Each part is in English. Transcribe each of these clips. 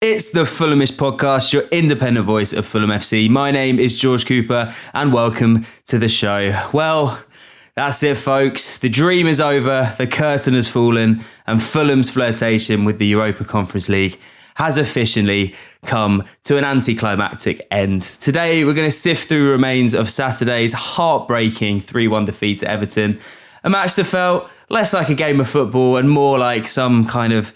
It's the Fulhamish podcast, your independent voice of Fulham FC. My name is George Cooper and welcome to the show. Well, that's it, folks. The dream is over, the curtain has fallen, and Fulham's flirtation with the Europa Conference League has officially come to an anticlimactic end. Today, we're going to sift through remains of Saturday's heartbreaking 3-1 defeat at Everton. A match that felt less like a game of football and more like some kind of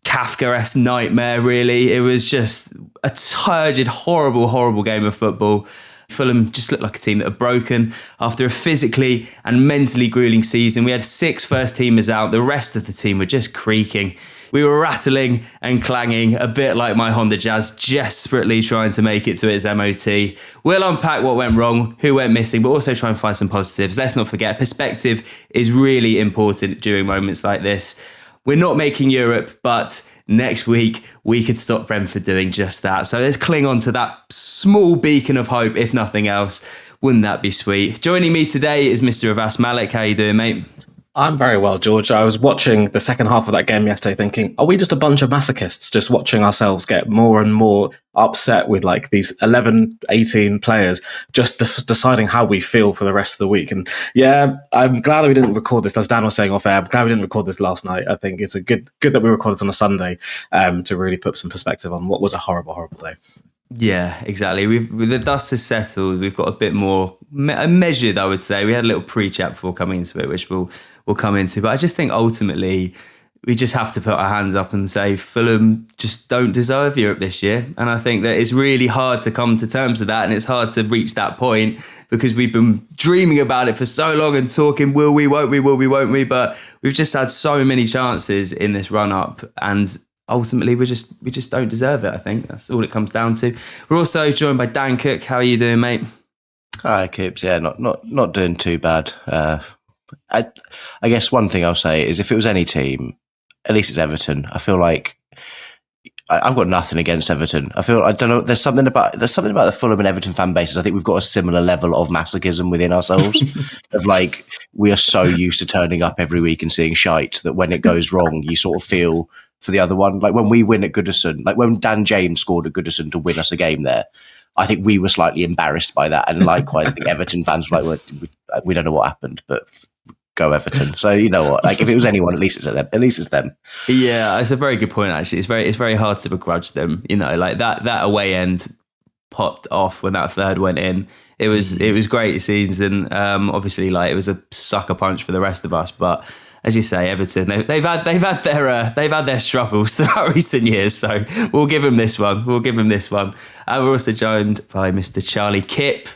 Kafkaesque nightmare, really. It was just a turgid, horrible game of football. Fulham just looked like a team that had broken after a physically and mentally grueling season. We had 6 first-teamers out. The rest of the team were just creaking. We were rattling and clanging, a bit like my Honda Jazz, desperately trying to make it to its MOT. We'll unpack what went wrong, who went missing, but also try and find some positives. Let's not forget, perspective is really important during moments like this. We're not making Europe, but next week we could stop Brentford doing just that. So let's cling on to that small beacon of hope, if nothing else. Wouldn't that be sweet? Joining me today is Mr. Avais Malik. How you doing, mate? I'm very well, George. I was watching the second half of that game yesterday thinking, are we just a bunch of masochists just watching ourselves get more and more upset with like these 11, 18 players just deciding how we feel for the rest of the week? And yeah, I'm glad that we didn't record this. As Dan was saying off air, I'm glad we didn't record this last night. I think it's good that we recorded this on a Sunday to really put some perspective on what was a horrible day. Yeah, exactly. The dust has settled. We've got a bit more measured, I would say. We had a little pre-chat before coming into it, which we'll come into. But I just think ultimately we just have to put our hands up and say Fulham just don't deserve Europe this year. And I think that it's really hard to come to terms with that, and it's hard to reach that point because we've been dreaming about it for so long and talking, will we, won't we? But we've just had so many chances in this run-up, and ultimately, we just don't deserve it, I think. That's all it comes down to. We're also joined by Dan Cook. How are you doing, mate? Hi, Kipps. Yeah, not doing too bad. I guess one thing I'll say is if it was any team, at least it's Everton. I feel like I've got nothing against Everton. I don't know. There's something about the Fulham and Everton fan bases. I think we've got a similar level of masochism within ourselves. Of like, we are so used to turning up every week and seeing shite that when it goes wrong, you sort of feel for the other one. Like when we win at Goodison, like when Dan James scored at Goodison to win us a game there, I think we were slightly embarrassed by that. And likewise, I think Everton fans were like, we don't know what happened, but go Everton. So you know what? Like if it was anyone, at least it's them. At least it's them. Yeah, it's a very good point. Actually, it's very hard to begrudge them. You know, like that away end popped off when that third went in. It was great scenes, and obviously, like it was a sucker punch for the rest of us, but. As you say, Everton, they've had their struggles throughout recent years, so we'll give them this one. And we're also joined by Mr. Charlie Kipp,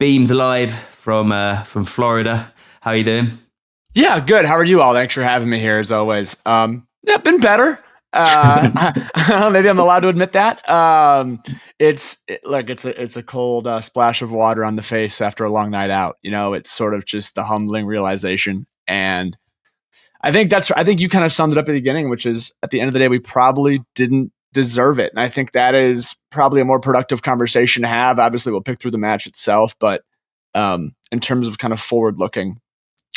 beamed live from Florida. How are you doing? Yeah, good. How are you all? Thanks for having me here as always. Been better. Maybe I'm allowed to admit that. It's a cold splash of water on the face after a long night out. You know, it's sort of just the humbling realization. And I think you kind of summed it up at the beginning, which is at the end of the day, we probably didn't deserve it. And I think that is probably a more productive conversation to have. Obviously, we'll pick through the match itself, but in terms of kind of forward looking,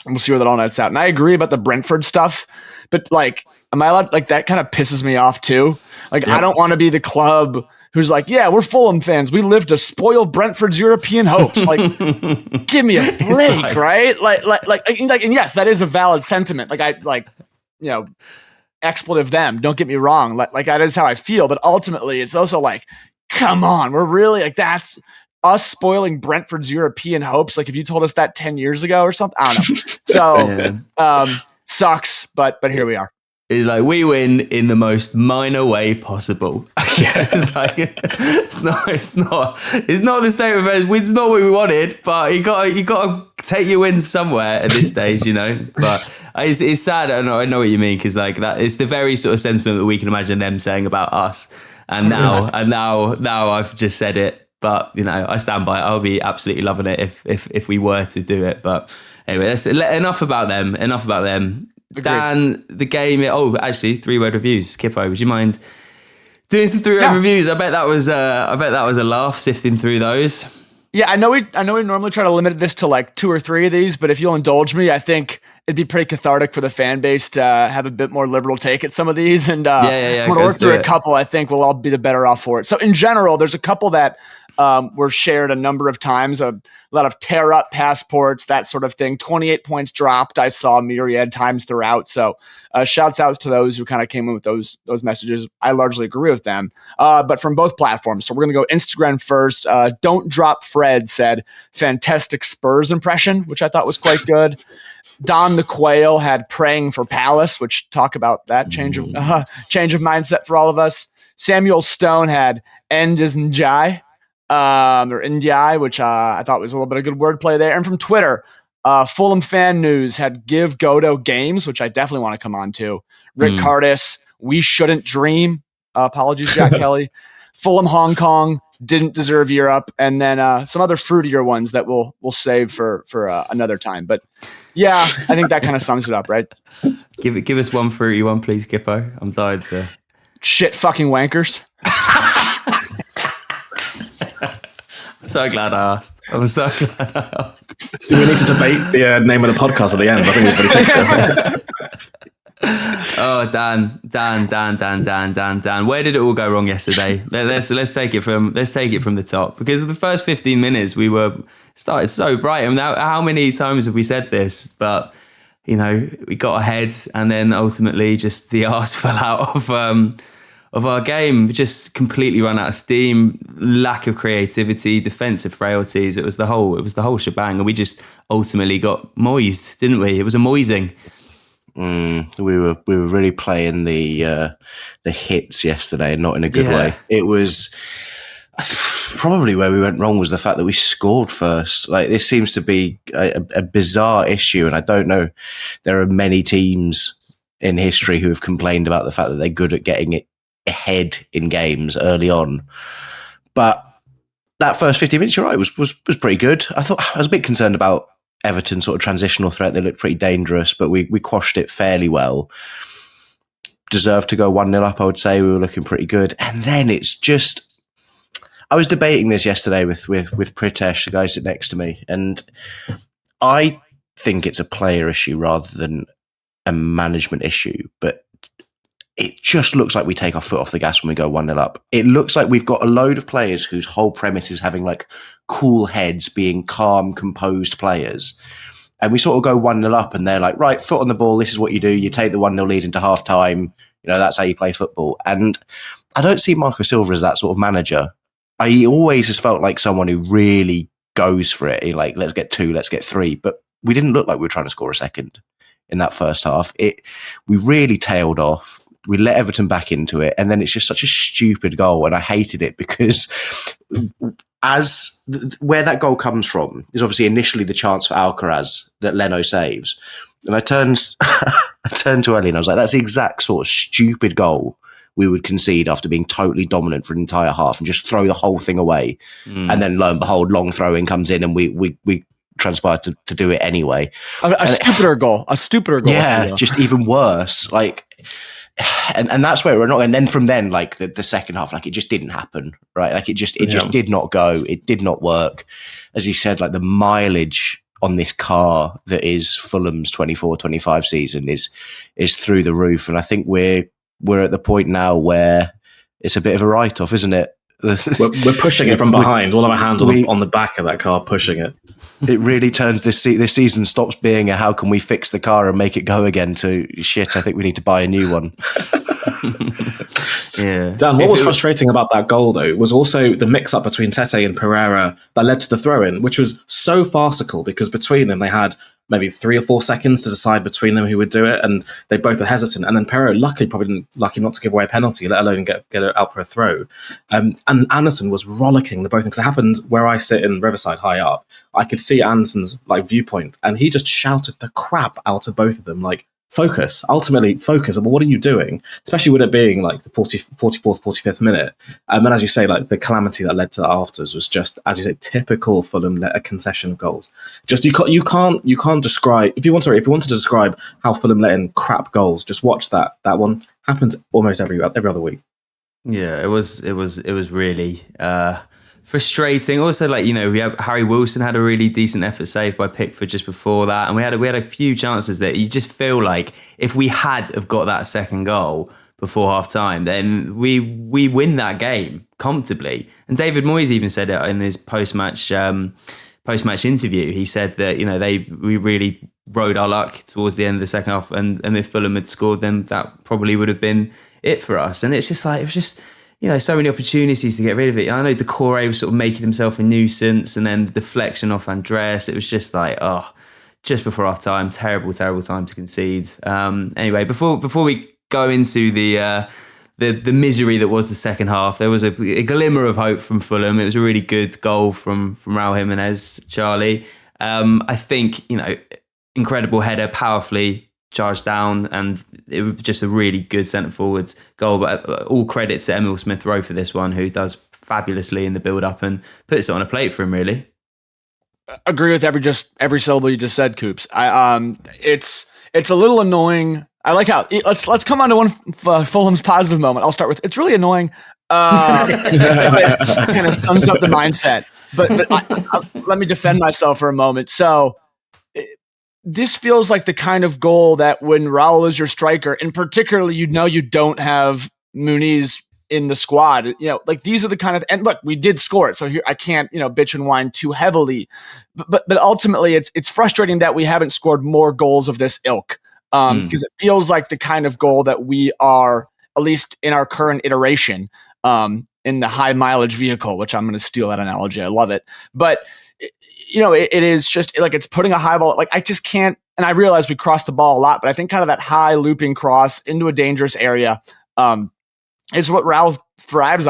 we'll see where that all nets out. And I agree about the Brentford stuff, but like, am I allowed? Like that kind of pisses me off too. Like, yep. I don't want to be the club who's like, yeah, we're Fulham fans. We live to spoil Brentford's European hopes. Like, give me a break, right? Like, and yes, that is a valid sentiment. Expletive them. Don't get me wrong. Like that is how I feel. But ultimately, it's also like, come on, we're really like that's us spoiling Brentford's European hopes. Like if you told us that 10 years ago or something, I don't know. So sucks, but here we are. It's like we win in the most minor way possible. It's like it's not the state of affairs. It's not what we wanted, but you got to take your wins somewhere at this stage, you know. But it's sad. I know what you mean because like that it's the very sort of sentiment that we can imagine them saying about us. And now I've just said it, but you know I stand by it. I'll be absolutely loving it if we were to do it. But anyway, enough about them. Agreed. Dan, the game. Oh, actually, 3-word reviews. Kippo, would you mind doing some 3-word reviews? I bet that was a laugh sifting through those. Yeah, I know we normally try to limit this to like 2 or 3 of these, but if you'll indulge me, I think it'd be pretty cathartic for the fan base to have a bit more liberal take at some of these. And Yeah. when we work through a couple, I think we'll all be the better off for it. So in general, there's a couple that were shared a number of times, a lot of tear up passports, that sort of thing. 28 points dropped, I saw myriad times throughout. So shouts outs to those who kind of came in with those messages. I largely agree with them, but from both platforms. So we're going to go Instagram first. Don't Drop Fred said, fantastic Spurs impression, which I thought was quite good. Don the Quail had Praying for Palace, which talk about that change of mindset for all of us. Samuel Stone had End is Njai. Or Ndiaye, which I thought was a little bit of good wordplay there. And from Twitter, Fulham Fan News had Give Godo Games, which I definitely want to come on to. Rick Cardis, We Shouldn't Dream. Apologies, Jack Kelly. Fulham Hong Kong, Didn't Deserve Europe. And then some other fruitier ones that we'll save for another time. But yeah, I think that kind of sums it up, right? Give us one fruity one, please, Kippo. I'm dying to. Shit fucking wankers. So glad I asked. I'm so glad I asked. Do we need to debate the name of the podcast at the end? I think we've already picked it. Dan. Where did it all go wrong yesterday? Let's take it from the top, because the first 15 minutes we started so bright. I mean, how many times have we said this? But we got ahead, and then ultimately just the arse fell out of our game. Just completely run out of steam, lack of creativity, defensive frailties. It was the whole shebang, and we just ultimately got moised, didn't we? It was a moising. We were really playing the hits yesterday, and not in a good way. It was probably where we went wrong was the fact that we scored first. Like, this seems to be a bizarre issue, and I don't know. There are many teams in history who have complained about the fact that they're good at getting it ahead in games early on, but that first 50 minutes, you're right, was pretty good. I was a bit concerned about Everton's sort of transitional threat. They looked pretty dangerous, but we quashed it fairly well. Deserved to go 1-0 up, I would say. We were looking pretty good, and then it's just. I was debating this yesterday with Pritesh, the guy sitting next to me, and I think it's a player issue rather than a management issue, but it just looks like we take our foot off the gas when we go 1-0 up. It looks like we've got a load of players whose whole premise is having like cool heads, being calm, composed players. And we sort of go 1-0 up and they're like, right, foot on the ball. This is what you do. You take the 1-0 lead into half time. That's how you play football. And I don't see Marco Silva as that sort of manager. He always has felt like someone who really goes for it. Like, let's get 2, let's get 3. But we didn't look like we were trying to score a second in that first half. We really tailed off. We let Everton back into it, and then it's just such a stupid goal, and I hated it because where that goal comes from is obviously initially the chance for Alcaraz that Leno saves. And I turned to Ellie and I was like, that's the exact sort of stupid goal we would concede after being totally dominant for an entire half and just throw the whole thing away. And then lo and behold, long throw-in comes in and we transpire to do it anyway. A stupider goal. Yeah, just even worse. Like, and that's where we're not. And then from then, like the second half, like it just didn't happen, right? Like it just did not go. It did not work. As you said, like the mileage on this car that is Fulham's 24-25 season is through the roof. And I think we're at the point now where it's a bit of a write-off, isn't it? We're pushing it from behind. All of our hands on the back of that car, pushing it. It really turns this season stops being a how can we fix the car and make it go again to shit. I think we need to buy a new one. Yeah. Dan, what was frustrating about that goal though was also the mix-up between Tete and Pereira that led to the throw-in, which was so farcical because between them they had maybe 3 or 4 seconds to decide between them who would do it, and they both were hesitant. And then Pereira lucky not to give away a penalty, let alone get it out for a throw. And Anderson was rollicking the both because it happened where I sit in Riverside high up. I could see Anderson's viewpoint, and he just shouted the crap out of both of them, like, focus. Ultimately, focus. But what are you doing? Especially with it being like the 44th, 45th minute. And as you say, like the calamity that led to that afterwards was just, as you say, typical Fulham, a concession of goals. Just you can't describe. If you wanted to describe how Fulham let in crap goals, just watch that. That one happens almost every other week. Yeah, it was really frustrating. Also, like, we have Harry Wilson had a really decent effort saved by Pickford just before that, and we had a few chances that you just feel like if we had have got that second goal before half time, then we win that game comfortably. And David Moyes even said it in his post-match interview. He said that we really rode our luck towards the end of the second half, and if Fulham had scored, then that probably would have been it for us. And it's just like, it was just, so many opportunities to get rid of it. I know Decore was sort of making himself a nuisance, and then the deflection off Andreas. It was just like, just before half time, terrible time to concede. Anyway, before we go into the misery that was the second half, there was a glimmer of hope from Fulham. It was a really good goal from Raul Jimenez, Charlie. I think, incredible header, powerfully charged down, and it was just a really good centre forwards goal. But all credit to Emil Smith-Rowe for this one, who does fabulously in the build up and puts it on a plate for him, really. Agree with every syllable you just said, Coops. It's a little annoying. I like how let's come on to one Fulham's positive moment. I'll start with, it's really annoying. It kind of sums up the mindset. But let me defend myself for a moment. So this feels like the kind of goal that when Raul is your striker, and particularly you don't have Muniz in the squad, like these are the kind of, and look, we did score it, so here I can't bitch and whine too heavily, but ultimately it's frustrating that we haven't scored more goals of this ilk. Because it feels like the kind of goal that we are, at least in our current iteration, in the high mileage vehicle, which I'm going to steal that analogy. I love it. But, it is just like, it's putting a high ball. Like, I just can't, and I realize we crossed the ball a lot, but I think kind of that high looping cross into a dangerous area is what Raul thrived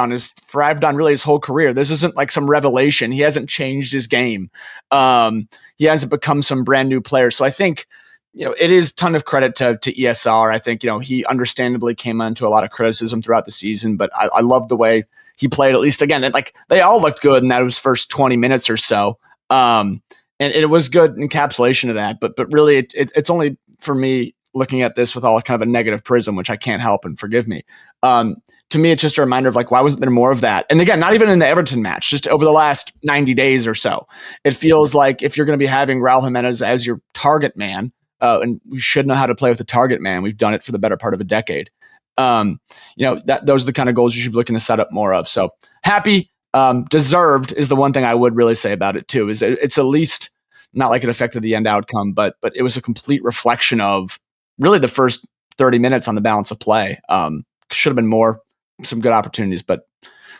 on really his whole career. This isn't like some revelation. He hasn't changed his game. He hasn't become some brand new player. So I think, it is a ton of credit to ESR. I think, he understandably came into a lot of criticism throughout the season, but I love the way he played, at least again. Like, they all looked good in that his first 20 minutes or so. And it was good encapsulation of that, but really it's only for me looking at this with all kind of a negative prism, which I can't help, and forgive me. To me, it's just a reminder of like, why wasn't there more of that? And again, not even in the Everton match, just over the last 90 days or so, it feels like if you're going to be having Raul Jimenez as your target man, and we should know how to play with the target man. We've done it for the better part of a decade. Those are the kind of goals you should be looking to set up more of. So happy, deserved is the one thing I would really say about it too. Is it's at least not like it affected the end outcome, but it was a complete reflection of really the first 30 minutes on the balance of play. Should have been some good opportunities, but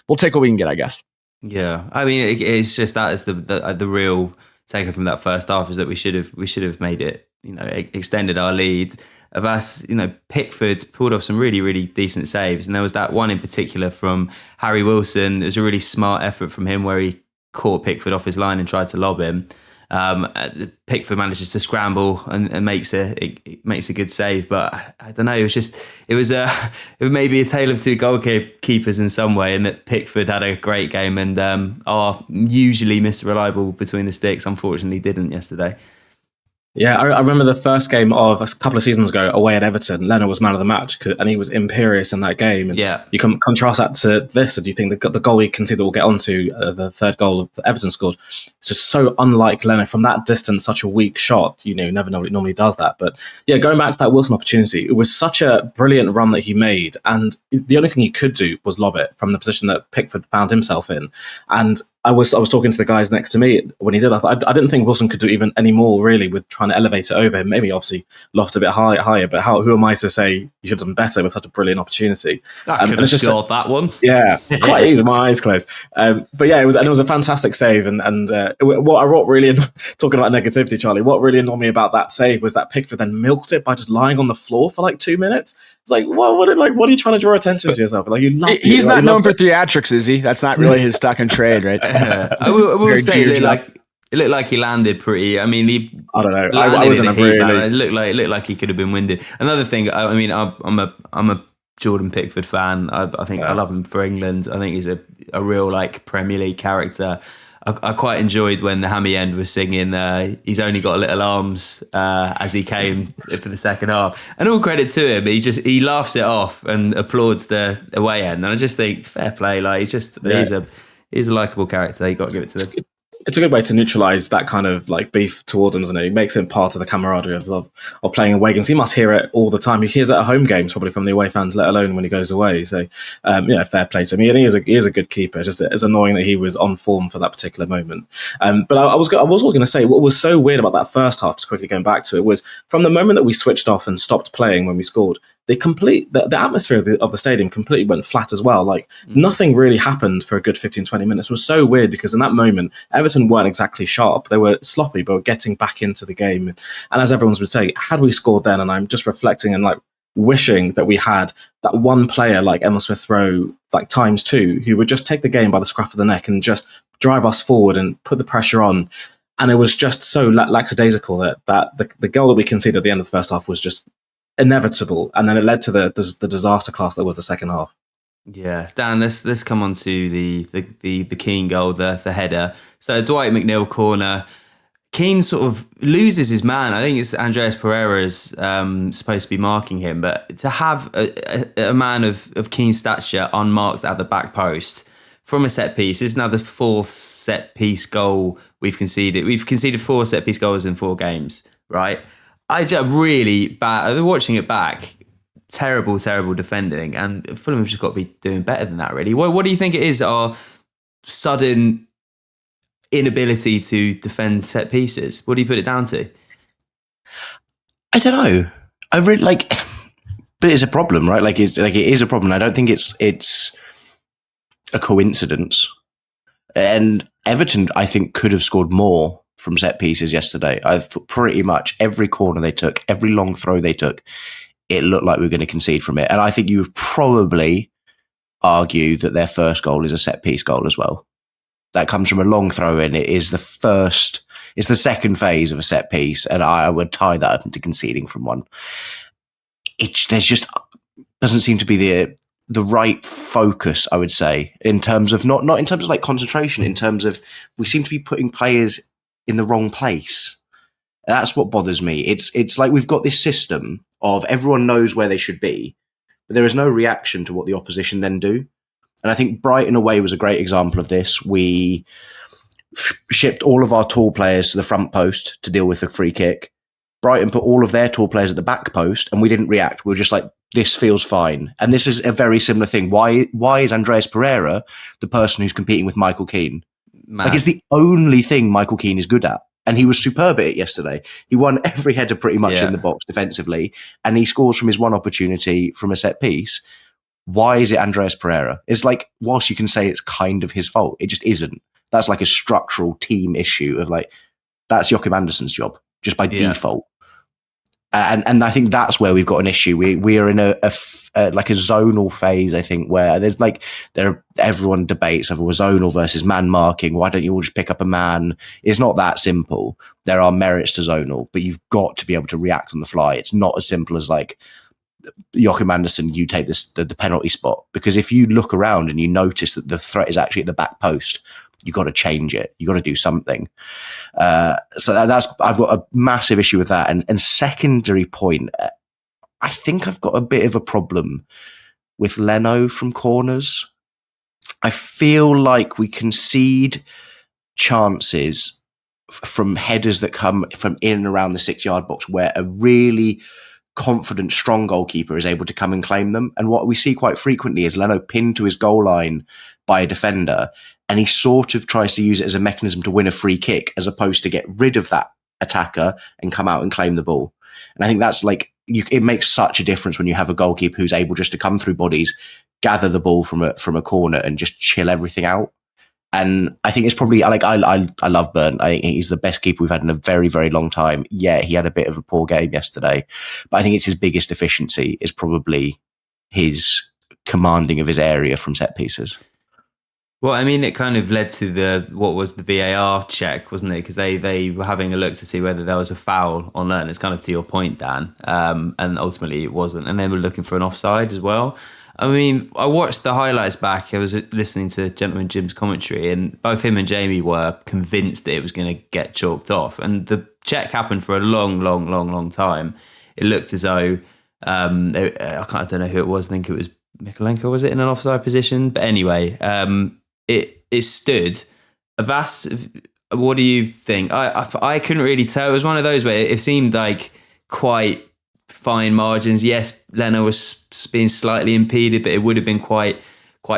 we'll take what we can get, I guess. Yeah, I mean, it's just that is the real takeaway from that first half, is that we should have made it. Extended our lead. Avais, Pickford pulled off some really, really decent saves. And there was that one in particular from Harry Wilson. It was a really smart effort from him where he caught Pickford off his line and tried to lob him. Pickford manages to scramble and makes a good save. But I don't know, it was maybe a tale of two goalkeepers in some way, in that Pickford had a great game and our usually Mr. Reliable between the sticks unfortunately didn't yesterday. Yeah, I remember the first game of a couple of seasons ago away at Everton. Leno was man of the match, and he was imperious in that game. And you can contrast that to this, and you think the goal we conceded that we'll get onto, the third goal that Everton scored, it's just so unlike Leno from that distance, such a weak shot. Never know it normally does that. But yeah, going back to that Wilson opportunity, it was such a brilliant run that he made, and the only thing he could do was lob it from the position that Pickford found himself in. And I was talking to the guys next to me when he did. I didn't think Wilson could do even any more, really, with trying to elevate it over him. Maybe obviously loft a bit higher, but who am I to say you should have done better with such a brilliant opportunity? I could have scored that one. Yeah, quite easy. My eyes closed. But yeah, it was a fantastic save. And what really, talking about negativity, Charlie, what really annoyed me about that save was that Pickford then milked it by just lying on the floor for like 2 minutes. It's like, what are you trying to draw attention to yourself? Like, he's not known for theatrics, is he? That's not really his stock and trade, right? I will say it looked like he landed pretty. I mean, I don't know. I was in a really. It looked like he could have been winded. Another thing, I mean, I'm a Jordan Pickford fan. I think I love him for England. I think he's a real like Premier League character. I quite enjoyed when the hammy end was singing he's only got little arms as he came for the second half, and all credit to him, he laughs it off and applauds the away end, and I just think fair play. Like he's He's a likable character. You got to give it to him. It's a good way to neutralise that kind of like beef towards him, isn't it? It makes it part of the camaraderie of playing away games. He must hear it all the time. He hears it at home games, probably from the away fans, let alone when he goes away. So, fair play to him. He is a good keeper. It's annoying that he was on form for that particular moment. But I was also going to say what was so weird about that first half. Just quickly going back to it, was from the moment that we switched off and stopped playing when we scored, the atmosphere of the stadium completely went flat as well. Like nothing really happened for a good 15-20 minutes. It was so weird because in that moment, Everton weren't exactly sharp. They were sloppy, but were getting back into the game. And as everyone's would say, had we scored then, and I'm just reflecting and like wishing that we had that one player like Emil Smith Rowe, like times two, who would just take the game by the scruff of the neck and just drive us forward and put the pressure on. And it was just so lackadaisical that the goal that we conceded at the end of the first half was just inevitable, and then it led to the disaster class that was the second half. Yeah, Dan, let's come on to the Keane goal, the header. So Dwight McNeil corner. Keane sort of loses his man. I think it's Andreas Pereira's supposed to be marking him, but to have a man of Keane's stature unmarked at the back post from a set piece is now the fourth set piece goal we've conceded. We've conceded 4 set piece goals in 4 games, right? I just really bad. Watching it back, terrible defending, and Fulham have just got to be doing better than that. Really, what do you think it is? Our sudden inability to defend set pieces. What do you put it down to? I don't know. I really but it's a problem, right? It is a problem. I don't think it's a coincidence. And Everton, I think, could have scored more from set pieces yesterday. I thought pretty much every corner they took, every long throw they took, it looked like we were going to concede from it. And I think you would probably argue that their first goal is a set piece goal as well. That comes from a long throw in. It's the second phase of a set piece. And I would tie that up into conceding from one. There's just doesn't seem to be the right focus, I would say, in terms of not in terms of like concentration, in terms of we seem to be putting players in the wrong place. That's what bothers me. It's like we've got this system of everyone knows where they should be, but there is no reaction to what the opposition then do. And I think Brighton away was a great example of this. We shipped all of our tall players to the front post to deal with the free kick. Brighton put all of their tall players at the back post, and we didn't react. We were just like, this feels fine. And this is a very similar thing. Why is Andreas Pereira the person who's competing with Michael Keane? Man. Like, it's the only thing Michael Keane is good at. And he was superb at it yesterday. He won every header pretty much in the box defensively, and he scores from his one opportunity from a set piece. Why is it Andreas Pereira? It's like, whilst you can say it's kind of his fault, it just isn't. That's like a structural team issue of like, that's Joachim Andersen's job, just by default. And I think that's where we've got an issue. We are in a zonal phase, I think, where everyone debates over zonal versus man marking. Why don't you all just pick up a man? It's not that simple. There are merits to zonal, but you've got to be able to react on the fly. It's not as simple as like, Joachim Andersen, you take the penalty spot, because if you look around and you notice that the threat is actually at the back post, you got to change it. You got to do something. So I've got a massive issue with that. And secondary point, I think I've got a bit of a problem with Leno from corners. I feel like we concede chances from headers that come from in and around the 6-yard box where a really confident, strong goalkeeper is able to come and claim them. And what we see quite frequently is Leno pinned to his goal line by a defender, and he sort of tries to use it as a mechanism to win a free kick, as opposed to get rid of that attacker and come out and claim the ball. And I think that's like, it makes such a difference when you have a goalkeeper who's able just to come through bodies, gather the ball from a corner and just chill everything out. And I think it's probably, I love Bernd. I think he's the best keeper we've had in a very, very long time. Yeah, he had a bit of a poor game yesterday, but I think it's his biggest deficiency is probably his commanding of his area from set pieces. Well, I mean, it kind of led to the VAR check, wasn't it? Because they were having a look to see whether there was a foul on Leno. It's kind of to your point, Dan. And ultimately it wasn't. And then we're looking for an offside as well. I mean, I watched the highlights back. I was listening to Gentleman Jim's commentary, and both him and Jamie were convinced that it was going to get chalked off. And the check happened for a long time. It looked as though, I don't know who it was. I think it was Mikolenko, was it, in an offside position? But anyway, it stood. Avais, what do you think? I couldn't really tell. It was one of those where it seemed like quite fine margins. Yes, Leno was being slightly impeded, but it would have been quite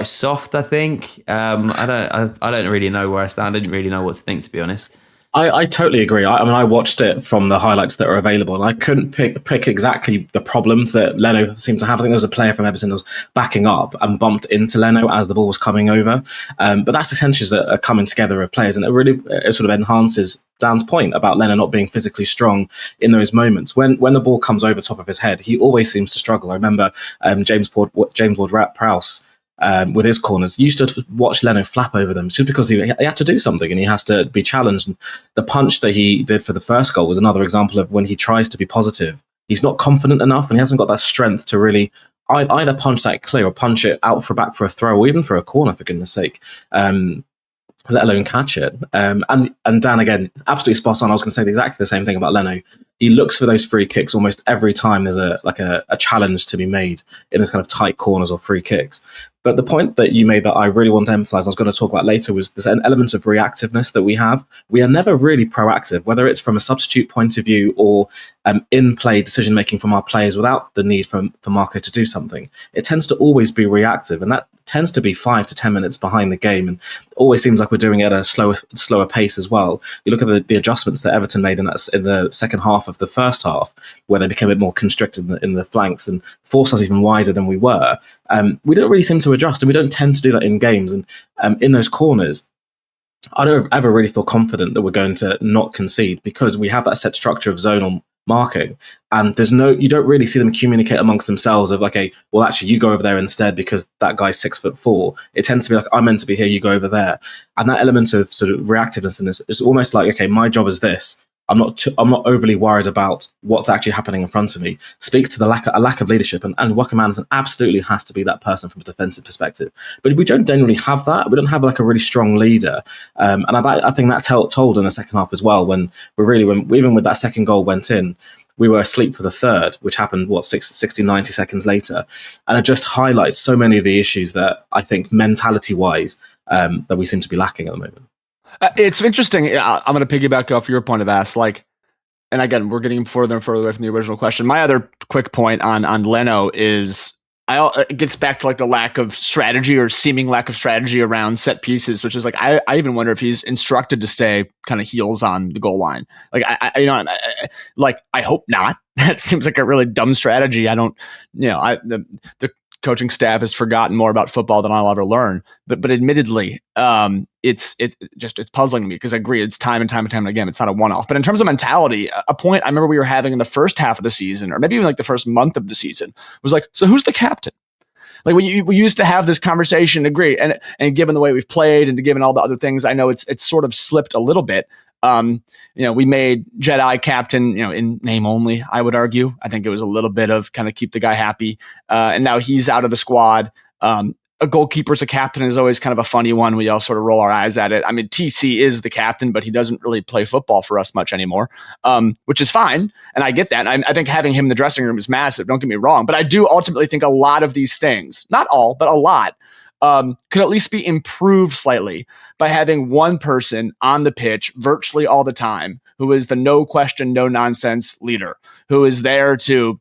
soft, I think. I don't really know where I stand. I didn't really know what to think, to be honest. I totally agree. I watched it from the highlights that are available, and I couldn't pick exactly the problem that Leno seemed to have. I think there was a player from Everton that was backing up and bumped into Leno as the ball was coming over. But that's essentially a coming together of players, and it sort of enhances Dan's point about Leno not being physically strong in those moments. When the ball comes over top of his head, he always seems to struggle. I remember James Ward-Prowse, with his corners, used to watch Leno flap over them just because he had to do something and he has to be challenged. And the punch that he did for the first goal was another example of when he tries to be positive, he's not confident enough and he hasn't got that strength to really either punch that clear or punch it out for back for a throw or even for a corner, for goodness sake. Let alone catch it. And Dan, again, absolutely spot on. I was going to say exactly the same thing about Leno. He looks for those free kicks almost every time there's a challenge to be made in those kind of tight corners or free kicks. But the point that you made that I really want to emphasize, I was going to talk about later, was there's an element of reactiveness that we have. We are never really proactive, whether it's from a substitute point of view or in-play decision-making from our players without the need for Marco to do something. It tends to always be reactive, and that tends to be 5 to 10 minutes behind the game, and always seems like we're doing it at a slower pace as well. You look at the adjustments that Everton made in the second half of the first half, where they became a bit more constricted in the flanks and forced us even wider than we were. We didn't really seem to adjust, and we don't tend to do that in games. And in those corners, I don't ever really feel confident that we're going to not concede because we have that set structure of zonal marking, and you don't really see them communicate amongst themselves of like, well, actually you go over there instead because that guy's 6'4". It tends to be like, I'm meant to be here, you go over there. And that element of sort of reactiveness is almost like, okay, my job is this. I'm not overly worried about what's actually happening in front of me. Speaks to the lack of leadership, and Joachim Andersen absolutely has to be that person from a defensive perspective. But we don't generally have that. We don't have like a really strong leader, and I think that told in the second half as well. When even with that second goal went in, we were asleep for the third, which happened 60, 90 seconds later, and it just highlights so many of the issues that I think mentality wise that we seem to be lacking at the moment. It's interesting. I'm going to piggyback off your point of and again, we're getting further and further away from the original question. My other quick point on Leno is it gets back to like the lack of strategy or seeming lack of strategy around set pieces, which is like, I even wonder if he's instructed to stay kind of heels on the goal line. Like, I hope not. That seems like a really dumb strategy. I don't, the coaching staff has forgotten more about football than I'll ever learn. But admittedly, it's puzzling to me because I agree, it's time and time and time again. It's not a one-off. But in terms of mentality, a point I remember we were having in the first half of the season, or maybe even like the first month of the season, was like, so who's the captain? Like we used to have this conversation, agree, and given the way we've played and given all the other things, I know it's sort of slipped a little bit. We made Jedi captain, in name only, I would argue. I think it was a little bit of kind of keep the guy happy. And now he's out of the squad. A goalkeeper as a captain is always kind of a funny one. We all sort of roll our eyes at it. I mean, TC is the captain, but he doesn't really play football for us much anymore, which is fine. And I get that. I think having him in the dressing room is massive. Don't get me wrong. But I do ultimately think a lot of these things, not all, but a lot, could at least be improved slightly by having one person on the pitch virtually all the time who is the no question, no nonsense leader, who is there to,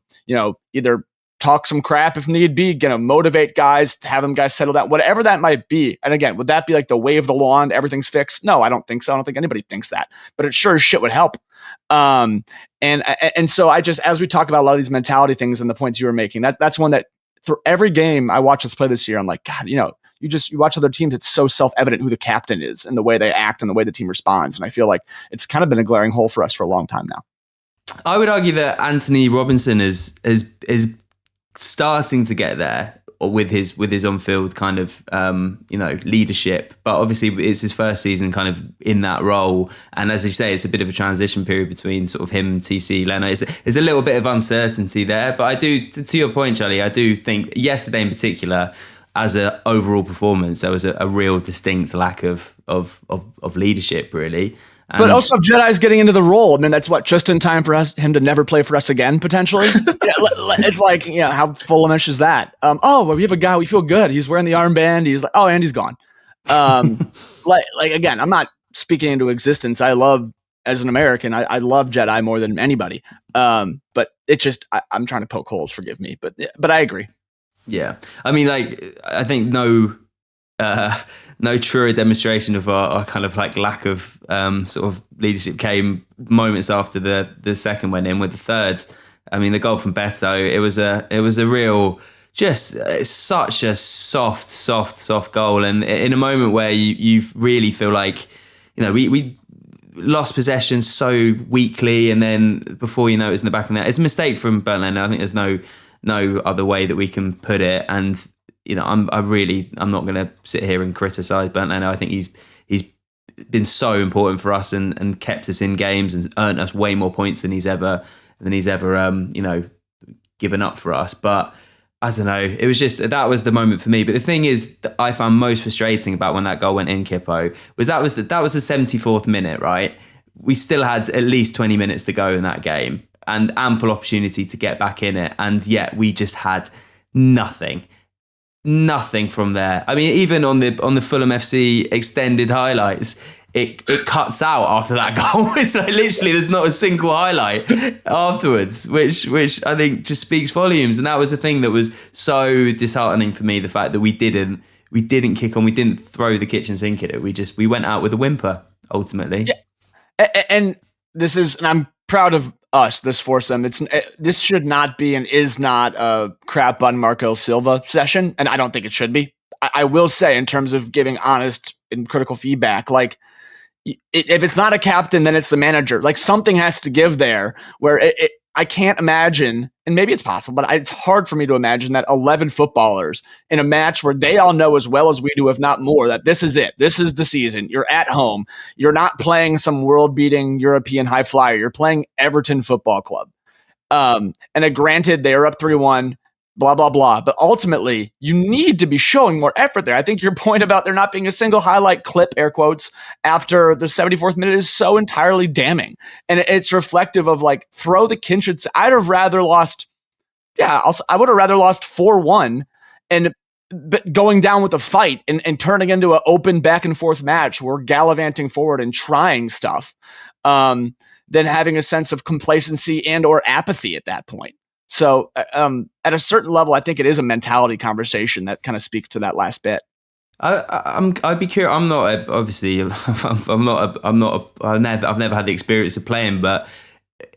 either talk some crap if need be, motivate guys, have them guys settle down, whatever that might be. And again, would that be like the wave the wand, everything's fixed? No, I don't think so. I don't think anybody thinks that, but it sure as shit would help. And so I just, as we talk about a lot of these mentality things and the points you were making, that's one that through every game I watch us play this year, I'm like, God, you watch other teams, it's so self-evident who the captain is and the way they act and the way the team responds. And I feel like it's kind of been a glaring hole for us for a long time now. I would argue that Anthony Robinson is starting to get there with his on-field kind of leadership, but obviously it's his first season kind of in that role, and as you say, it's a bit of a transition period between sort of him, TC, Leno. There's a little bit of uncertainty there, but I do, to your point, Charlie, I do think yesterday in particular, as an overall performance, there was a real distinct lack of leadership, really. But also, if Jedi's getting into the role, I mean, that's just in time for him to never play for us again, potentially. It's like, how Fulhamish is that? We have a guy, we feel good. He's wearing the armband. He's like, and he's gone. Like again, I'm not speaking into existence. As an American, I love Jedi more than anybody. But it just, I'm trying to poke holes. Forgive me, but I agree. Yeah, I mean, like, I think no truer demonstration of our kind of like lack of sort of leadership came moments after the second went in with the third. I mean, the goal from Beto, it was a real, just such a soft goal, and in a moment where you really feel like, we lost possession so weakly, and then before you know it's in the back of the net. It's a mistake from Burnley. I think there's no other way that we can put it. And I'm not going to sit here and criticise Burnley. I think he's been so important for us and kept us in games and earned us way more points than he's ever given up for us. But I don't know. It was just, that was the moment for me. But the thing is that I found most frustrating about when that goal went in, Kippo, was that was the 74th minute, right? We still had at least 20 minutes to go in that game and ample opportunity to get back in it. And yet we just had nothing from there. I mean, even on the Fulham FC extended highlights, it cuts out after that goal. It's like literally there's not a single highlight afterwards, which I think just speaks volumes. And that was the thing that was so disheartening for me, the fact that we didn't kick on, we didn't throw the kitchen sink at it. We went out with a whimper ultimately. Yeah. And I'm proud of us, this foursome. This should not be and is not a crap on Marco Silva session, and I don't think it should be. I will say, in terms of giving honest and critical feedback, like, if it's not a captain, then it's the manager. Like, something has to give there, where I can't imagine, and maybe it's possible, but it's hard for me to imagine that 11 footballers in a match where they all know as well as we do, if not more, that this is it. This is the season. You're at home. You're not playing some world-beating European high flyer. You're playing Everton Football Club. And granted, they are up 3-1, blah, blah, blah. But ultimately, you need to be showing more effort there. I think your point about there not being a single highlight clip, air quotes, after the 74th minute is so entirely damning. And it's reflective of, like, throw the kitchen. I would have rather lost 4-1 but going down with a fight and turning into an open back and forth match where we're gallivanting forward and trying stuff, than having a sense of complacency and or apathy at that point. So at a certain level, I think it is a mentality conversation that kind of speaks to that last bit. I'd be curious. I'm not obviously. I've never had the experience of playing, but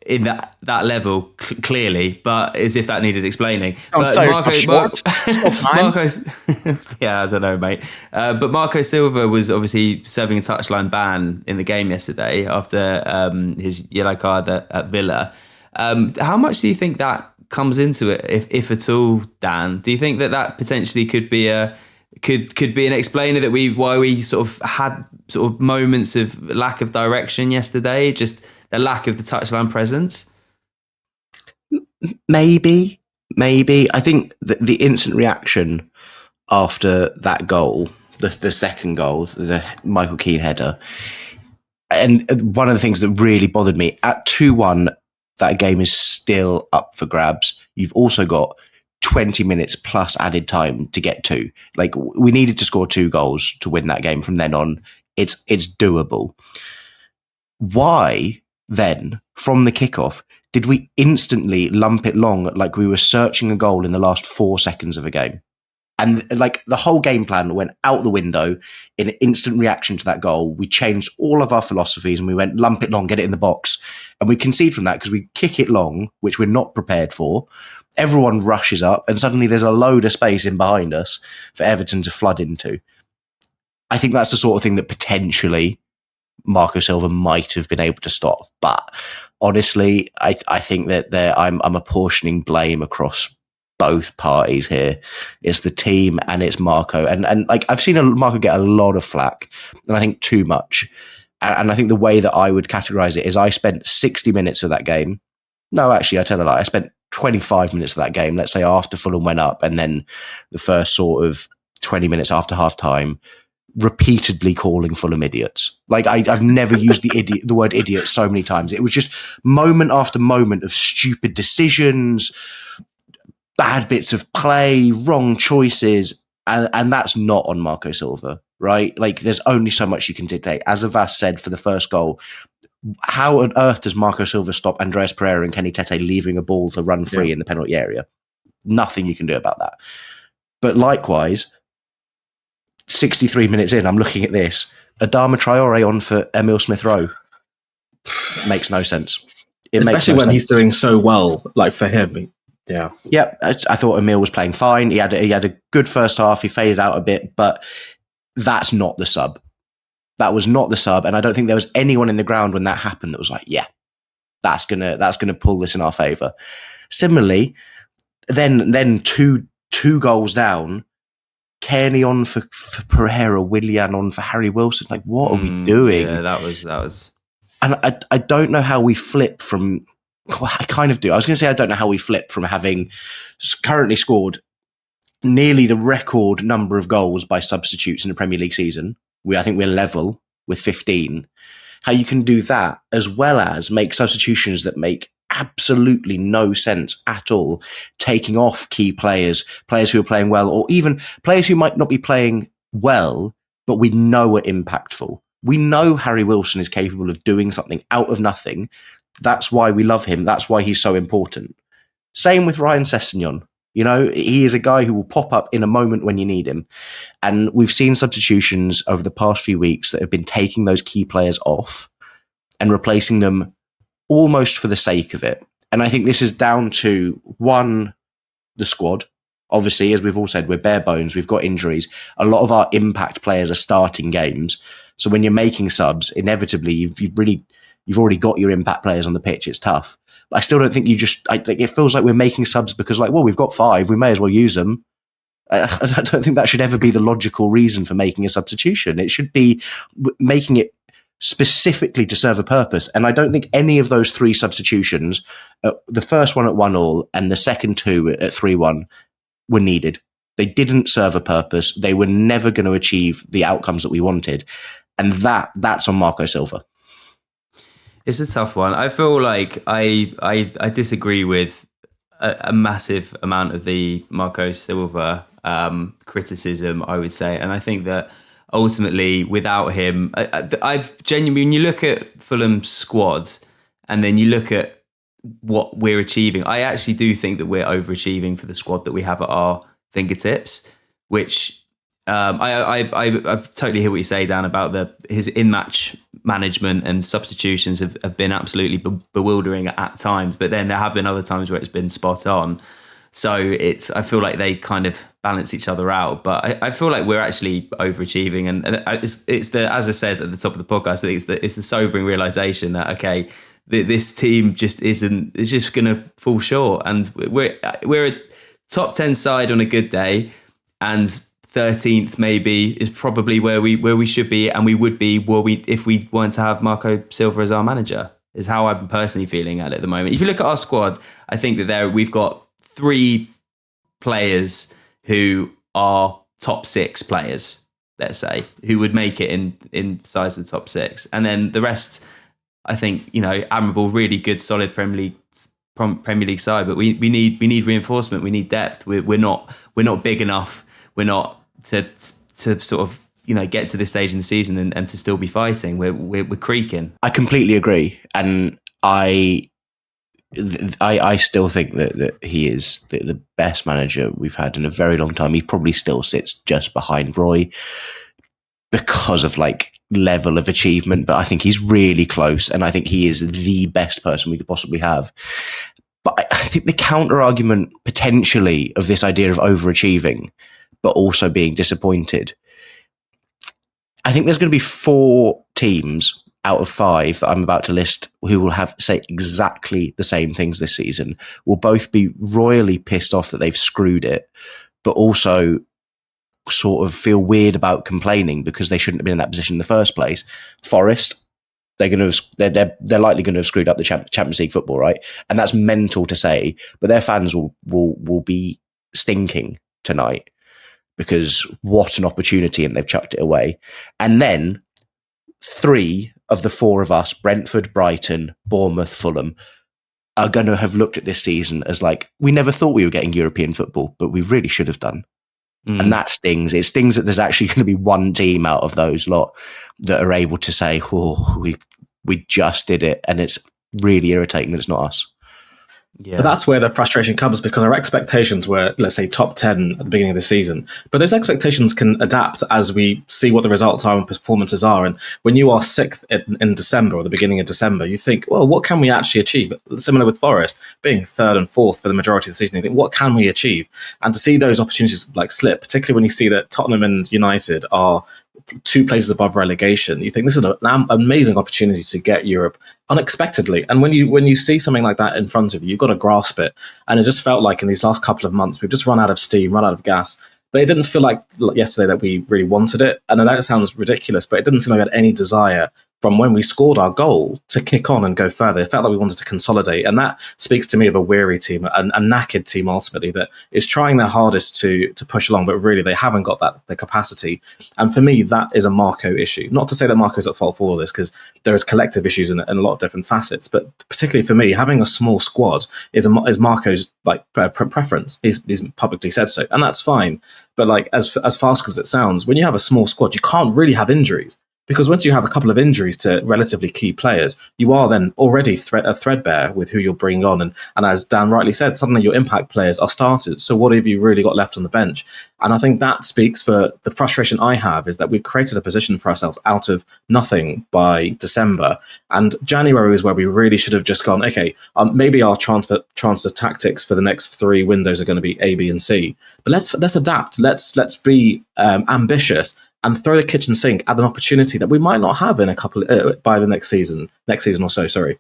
in that level, clearly. But as if that needed explaining. Marco's, yeah, I don't know, mate. But Marco Silva was obviously serving a touchline ban in the game yesterday after his yellow card at Villa. How much do you think that comes into it, if at all, Dan? Do you think that potentially could be could be an explainer why we sort of had sort of moments of lack of direction yesterday, just the lack of the touchline presence? Maybe. I think the instant reaction after that goal, the second goal, the Michael Keane header, and one of the things that really bothered me at 2-1. That game is still up for grabs. You've also got 20 minutes plus added time to get to. Like, we needed to score 2 goals to win that game from then on. It's doable. Why then, from the kickoff, did we instantly lump it long like we were searching a goal in the last 4 seconds of a game? And like, the whole game plan went out the window in instant reaction to that goal. We changed all of our philosophies and we went lump it long, get it in the box. And we concede from that because we kick it long, which we're not prepared for. Everyone rushes up and suddenly there's a load of space in behind us for Everton to flood into. I think that's the sort of thing that potentially Marco Silva might have been able to stop. But honestly, I think that I'm apportioning blame across both parties here. It's the team and it's Marco. And like, I've seen Marco get a lot of flack, and I think too much. And I think the way that I would categorize it is I spent 60 minutes of that game. No, actually, I tell a lie. I spent 25 minutes of that game, let's say after Fulham went up, and then the first sort of 20 minutes after half time, repeatedly calling Fulham idiots. Like, I've never used the word idiot so many times. It was just moment after moment of stupid decisions, bad bits of play, wrong choices. And that's not on Marco Silva, right? Like, there's only so much you can dictate. As Avais said for the first goal, how on earth does Marco Silva stop Andreas Pereira and Kenny Tete leaving a ball to run free in the penalty area? Nothing you can do about that. But likewise, 63 minutes in, I'm looking at this. Adama Traore on for Emile Smith-Rowe. Makes no sense. Especially when he's doing so well, like for him. Yeah. Yeah, I thought Emile was playing fine. He had a good first half. He faded out a bit, but that's not the sub. That was not the sub, and I don't think there was anyone in the ground when that happened that was like, yeah, that's gonna pull this in our favour. Similarly, then two goals down, Kearney on for Pereira, Willian on for Harry Wilson. Like, what are we doing? Yeah, that was. And I don't know how we flip from. Well, I kind of do. I was going to say I don't know how we flip from having currently scored nearly the record number of goals by substitutes in the Premier League season. I think we're level with 15. How you can do that as well as make substitutions that make absolutely no sense at all, taking off key players who are playing well, or even players who might not be playing well, but we know are impactful. We know Harry Wilson is capable of doing something out of nothing. That's why we love him. That's why he's so important. Same with Ryan Sessegnon. You know, he is a guy who will pop up in a moment when you need him. And we've seen substitutions over the past few weeks that have been taking those key players off and replacing them almost for the sake of it. And I think this is down to, one, the squad. Obviously, as we've all said, we're bare bones. We've got injuries. A lot of our impact players are starting games. So when you're making subs, inevitably, you've already got your impact players on the pitch. It's tough. But I still don't think it feels like we're making subs because, like, well, we've got 5. We may as well use them. I don't think that should ever be the logical reason for making a substitution. It should be making it specifically to serve a purpose. And I don't think any of those 3 substitutions, the first one at 1-1 and the second 2 at 3-1, were needed. They didn't serve a purpose. They were never going to achieve the outcomes that we wanted. And that's on Marco Silva. It's a tough one. I feel like I disagree with a massive amount of the Marco Silva criticism, I would say. And I think that ultimately, without him, I've genuinely, when you look at Fulham's squad and then you look at what we're achieving, I actually do think that we're overachieving for the squad that we have at our fingertips, which I totally hear what you say, Dan, about his in-match management and substitutions have been absolutely bewildering at times, but then there have been other times where it's been spot on. So I feel like they kind of balance each other out, but I feel like we're actually overachieving, and it's the, as I said at the top of the podcast, I think it's the sobering realization that, okay, this team just is just going to fall short, and we're a top 10 side on a good day, and 13th maybe is probably where we should be, and we would be if we weren't to have Marco Silva as our manager, is how I'm personally feeling at it at the moment. If you look at our squad, I think that we've got 3 players who are top 6 players, let's say, who would make it in size of the top 6, and then the rest, I think, admirable, really good, solid Premier League side, but we need reinforcement, we need depth. We're not big enough. We're not to sort of get to this stage in the season and to still be fighting. We're creaking. I completely agree, and I still think that he is the best manager we've had in a very long time. He probably still sits just behind Roy because of level of achievement, but I think he's really close, and I think he is the best person we could possibly have. But I think the counter argument potentially of this idea of overachieving but also being disappointed, I think there's going to be 4 teams out of 5 that I'm about to list who will say exactly the same things this season, will both be royally pissed off that they've screwed it, but also sort of feel weird about complaining because they shouldn't have been in that position in the first place. Forest, they're likely going to have screwed up the Champions League football, right? And that's mental to say, but their fans will be stinking tonight because what an opportunity, and they've chucked it away. And then 3 of the 4 of us, Brentford, Brighton, Bournemouth, Fulham, are going to have looked at this season as we never thought we were getting European football, but we really should have done. And that stings. It stings that there's actually going to be one team out of those lot that are able to say, oh, we just did it. And it's really irritating that it's not us. Yeah. But that's where the frustration comes, because our expectations were, let's say, top 10 at the beginning of the season. But those expectations can adapt as we see what the results are and performances are. And when you are 6th in December or the beginning of December, you think, well, what can we actually achieve? Similar with Forest, being 3rd and 4th for the majority of the season, you think, what can we achieve? And to see those opportunities like slip, particularly when you see that Tottenham and United are 2 places above relegation, you think this is an amazing opportunity to get Europe unexpectedly. And when you see something like that in front of you, you've got to grasp it. And it just felt like in these last couple of months, we've just run out of steam, run out of gas. But it didn't feel like yesterday that we really wanted it. And I know that sounds ridiculous, but it didn't seem like we had any desire from when we scored our goal to kick on and go further. It felt like we wanted to consolidate. And that speaks to me of a weary team, a knackered team ultimately, that is trying their hardest to push along, but really they haven't got the capacity. And for me, that is a Marco issue. Not to say that Marco's at fault for all this, because there is collective issues in a lot of different facets. But particularly for me, having a small squad is Marco's preference. He's publicly said so, and that's fine. But like as fast as it sounds, when you have a small squad, you can't really have injuries. Because once you have a couple of injuries to relatively key players, you are then already threadbare with who you're bringing on. And as Dan rightly said, suddenly your impact players are starters. So what have you really got left on the bench? And I think that speaks for the frustration I have, is that we've created a position for ourselves out of nothing by December. And January is where we really should have just gone, okay, maybe our transfer tactics for the next 3 windows are going to be A, B, and C. But let's adapt. Let's be ambitious and throw the kitchen sink at an opportunity that we might not have in a couple by the next season or so. Sorry,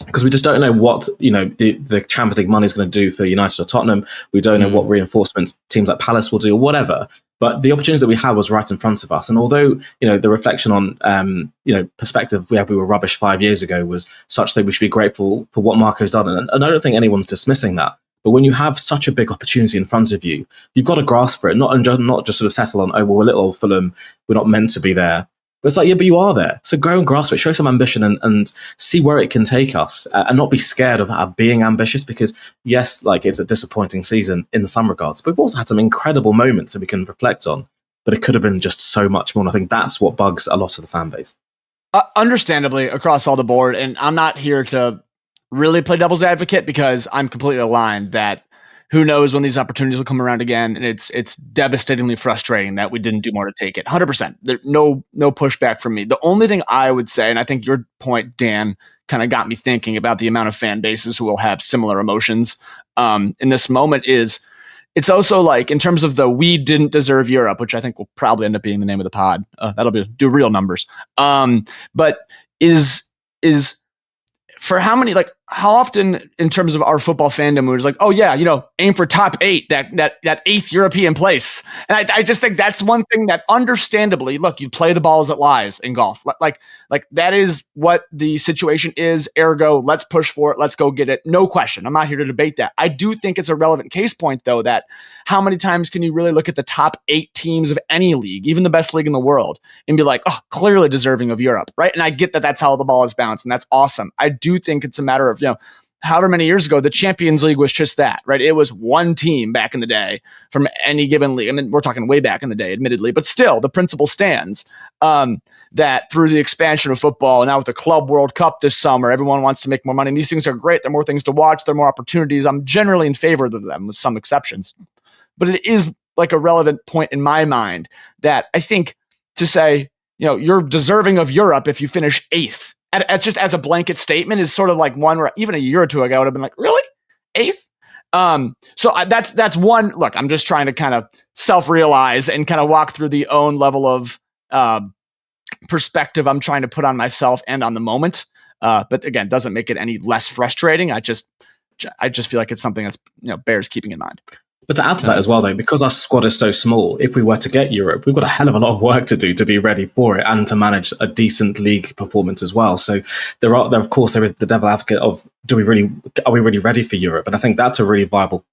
because we just don't know what the Champions League money is going to do for United or Tottenham. We don't know what reinforcements teams like Palace will do or whatever. But the opportunity that we had was right in front of us. And although the reflection on perspective we were rubbish 5 years ago was such that we should be grateful for what Marco's done, and I don't think anyone's dismissing that. But when you have such a big opportunity in front of you, you've got to grasp for it, not just sort of settle on, oh, well, we're little Fulham, we're not meant to be there. But it's like, yeah, but you are there. So go and grasp it, show some ambition and see where it can take us, and not be scared of being ambitious, because yes, like it's a disappointing season in some regards, but we've also had some incredible moments that we can reflect on, but it could have been just so much more. And I think that's what bugs a lot of the fan base. Understandably across all the board. And I'm not here to really play devil's advocate, because I'm completely aligned that who knows when these opportunities will come around again. And it's devastatingly frustrating that we didn't do more to take it. 100%. There, no pushback from me. The only thing I would say, and I think your point, Dan, kind of got me thinking about the amount of fan bases who will have similar emotions in this moment, is it's also like, in terms of the we didn't deserve Europe, which I think will probably end up being the name of the pod. That'll do real numbers. But is for how many, like, how often in terms of our football fandom, we're just like, oh yeah, aim for top 8, that 8th European place. And I just think that's one thing that, understandably, look, you play the ball as it lies in golf. Like that is what the situation is. Ergo, let's push for it. Let's go get it. No question. I'm not here to debate that. I do think it's a relevant case point, though, that how many times can you really look at the top 8 teams of any league, even the best league in the world, and be like, oh, clearly deserving of Europe, right? And I get that that's how the ball is bounced, and that's awesome. I do think it's a matter of, however many years ago, the Champions League was just that, right? It was one team back in the day from any given league. I mean, we're talking way back in the day, admittedly, but still, the principle stands that through the expansion of football, and now with the Club World Cup this summer, everyone wants to make more money. And these things are great. There are more things to watch. There are more opportunities. I'm generally in favor of them, with some exceptions. But it is like a relevant point in my mind that I think to say, you're deserving of Europe if you finish 8th. Just as a blanket statement is sort of like one where even a year or two ago I would have been like, really? 8th? So that's one. Look, I'm just trying to kind of self-realize and kind of walk through the own level of perspective I'm trying to put on myself and on the moment. But again, doesn't make it any less frustrating. I just feel like it's something that's bears keeping in mind. But to add to that as well, though, because our squad is so small, if we were to get Europe, we've got a hell of a lot of work to do to be ready for it and to manage a decent league performance as well. So there is the devil advocate of, are we really ready for Europe? And I think that's a really viable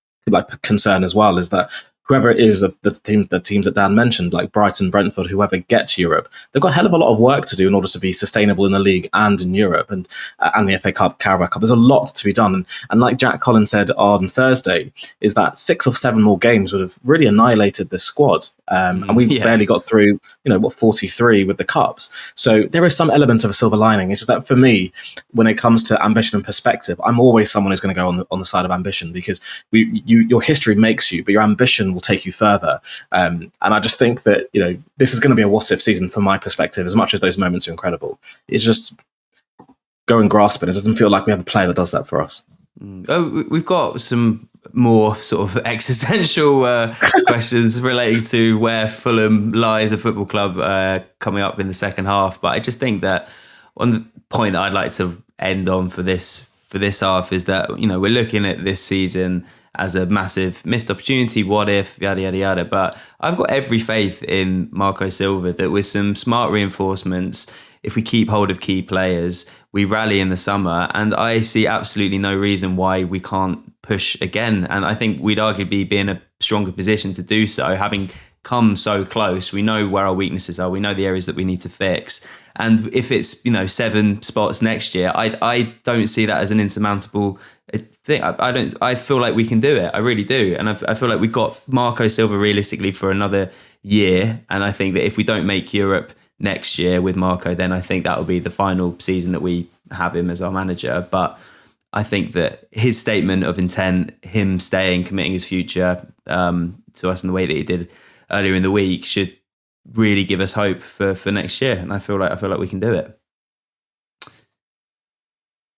concern as well, is that whoever it is of the teams that Dan mentioned, like Brighton, Brentford, whoever gets Europe, they've got a hell of a lot of work to do in order to be sustainable in the league and in Europe and the FA Cup, Carabao Cup. There's a lot to be done. And like Jack Collins said on Thursday, is that 6 or 7 more games would have really annihilated this squad. And we barely got through, 43 with the Cups. So there is some element of a silver lining. It's just that for me, when it comes to ambition and perspective, I'm always someone who's going to go on the side of ambition, because your history makes you, but your ambition will take you further. And I just think that, this is going to be a what-if season from my perspective, as much as those moments are incredible. It's just go and grasp it. It doesn't feel like we have a player that does that for us. Oh, we've got some more sort of existential questions relating to where Fulham lies as a football club coming up in the second half. But I just think that one the point that I'd like to end on for this half is that, we're looking at this season as a massive missed opportunity, what if, yada, yada, yada. But I've got every faith in Marco Silva that with some smart reinforcements, if we keep hold of key players, we rally in the summer. And I see absolutely no reason why we can't push again. And I think we'd arguably be in a stronger position to do so, having come so close. We know where our weaknesses are. We know the areas that we need to fix. And if it's 7 spots next year, I don't see that as an insurmountable thing. I feel like we can do it. I really do. And I feel like we've got Marco Silva realistically for another year. And I think that if we don't make Europe next year with Marco, then I think that will be the final season that we have him as our manager. But I think that his statement of intent, him staying, committing his future to us in the way that he did earlier in the week, should really give us hope for next year. And I feel like we can do it.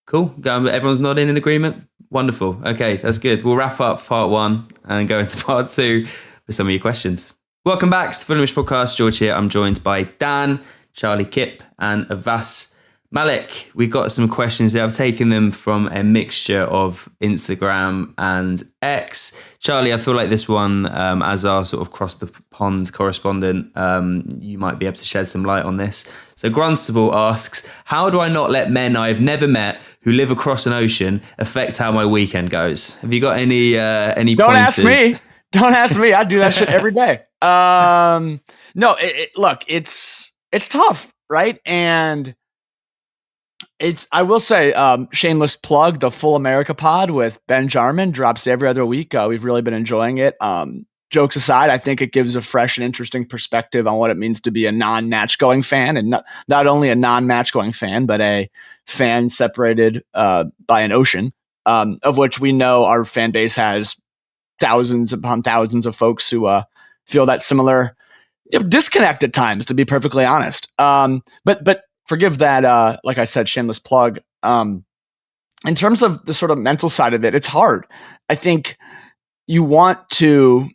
Cool. Everyone's nodding in agreement. Wonderful. Okay, that's good. We'll wrap up part 1 and go into part 2 with some of your questions. Welcome back to the Fulhamish podcast. George here. I'm joined by Dan, Charlie Kipp, and Avais Malik. We've got some questions there. I've taken them from a mixture of Instagram and X. Charlie, I feel like this one, as our sort of cross the pond correspondent, you might be able to shed some light on this. So Grunstable asks, how do I not let men I've never met who live across an ocean affect how my weekend goes? Have you got any Don't pointers? ask me. Don't ask me. I do that shit every day. No, look, it's tough, right? And I will say, shameless plug, the Full America pod with Ben Jarman drops every other week. We've really been enjoying it. Jokes aside, I think it gives a fresh and interesting perspective on what it means to be a non-match going fan, and not only a non-match going fan, but a fan separated by an ocean, of which we know our fan base has thousands upon thousands of folks who feel that similar disconnect at times, to be perfectly honest. But forgive that, like I said, shameless plug. In terms of the sort of mental side of it, it's hard. I think you want to,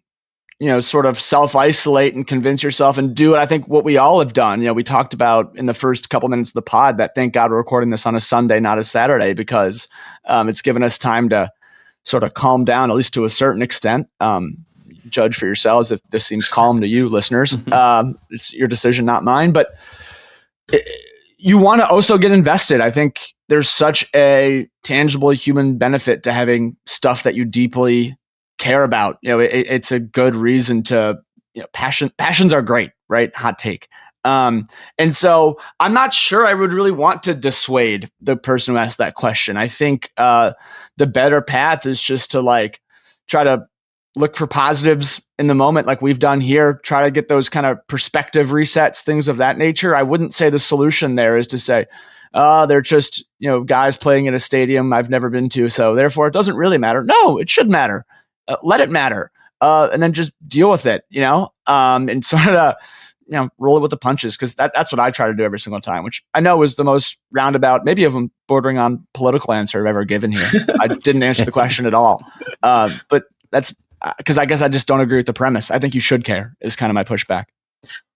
sort of self-isolate and convince yourself and do it. I think what we all have done, we talked about in the first couple minutes of the pod that thank God we're recording this on a Sunday, not a Saturday, because it's given us time to sort of calm down, at least to a certain extent. Judge for yourselves if this seems calm to you, listeners. It's your decision, not mine. But you want to also get invested. I think there's such a tangible human benefit to having stuff that you deeply care about. It's a good reason to, passions are great, right? Hot take. And so I'm not sure I would really want to dissuade the person who asked that question. I think the better path is just to try to look for positives in the moment, like we've done here, try to get those kind of perspective resets, things of that nature. I wouldn't say the solution there is to say, they're just, guys playing in a stadium I've never been to, so therefore it doesn't really matter. No, it should matter. Let it matter. And then just deal with it, and sort of, roll it with the punches, because that's what I try to do every single time, which I know is the most roundabout, maybe even bordering on political answer I've ever given here. I didn't answer the question at all. But that's because I guess I just don't agree with the premise. I think you should care is kind of my pushback.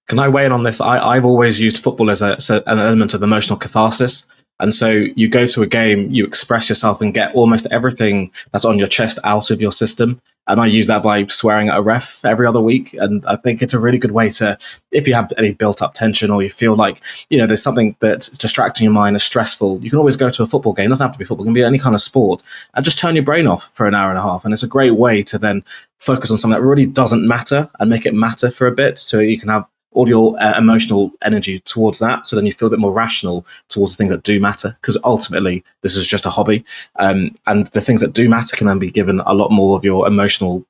Can I weigh in on this? I've always used football as an element of emotional catharsis. And so you go to a game, you express yourself and get almost everything that's on your chest out of your system. And I use that by swearing at a ref every other week. And I think it's a really good way to, if you have any built up tension or you feel like, there's something that's distracting your mind, is stressful, you can always go to a football game. It doesn't have to be football, it can be any kind of sport, and just turn your brain off for an hour and a half. And it's a great way to then focus on something that really doesn't matter and make it matter for a bit, so you can have all your emotional energy towards that. So then you feel a bit more rational towards the things that do matter, because ultimately this is just a hobby. And the things that do matter can then be given a lot more of your emotional,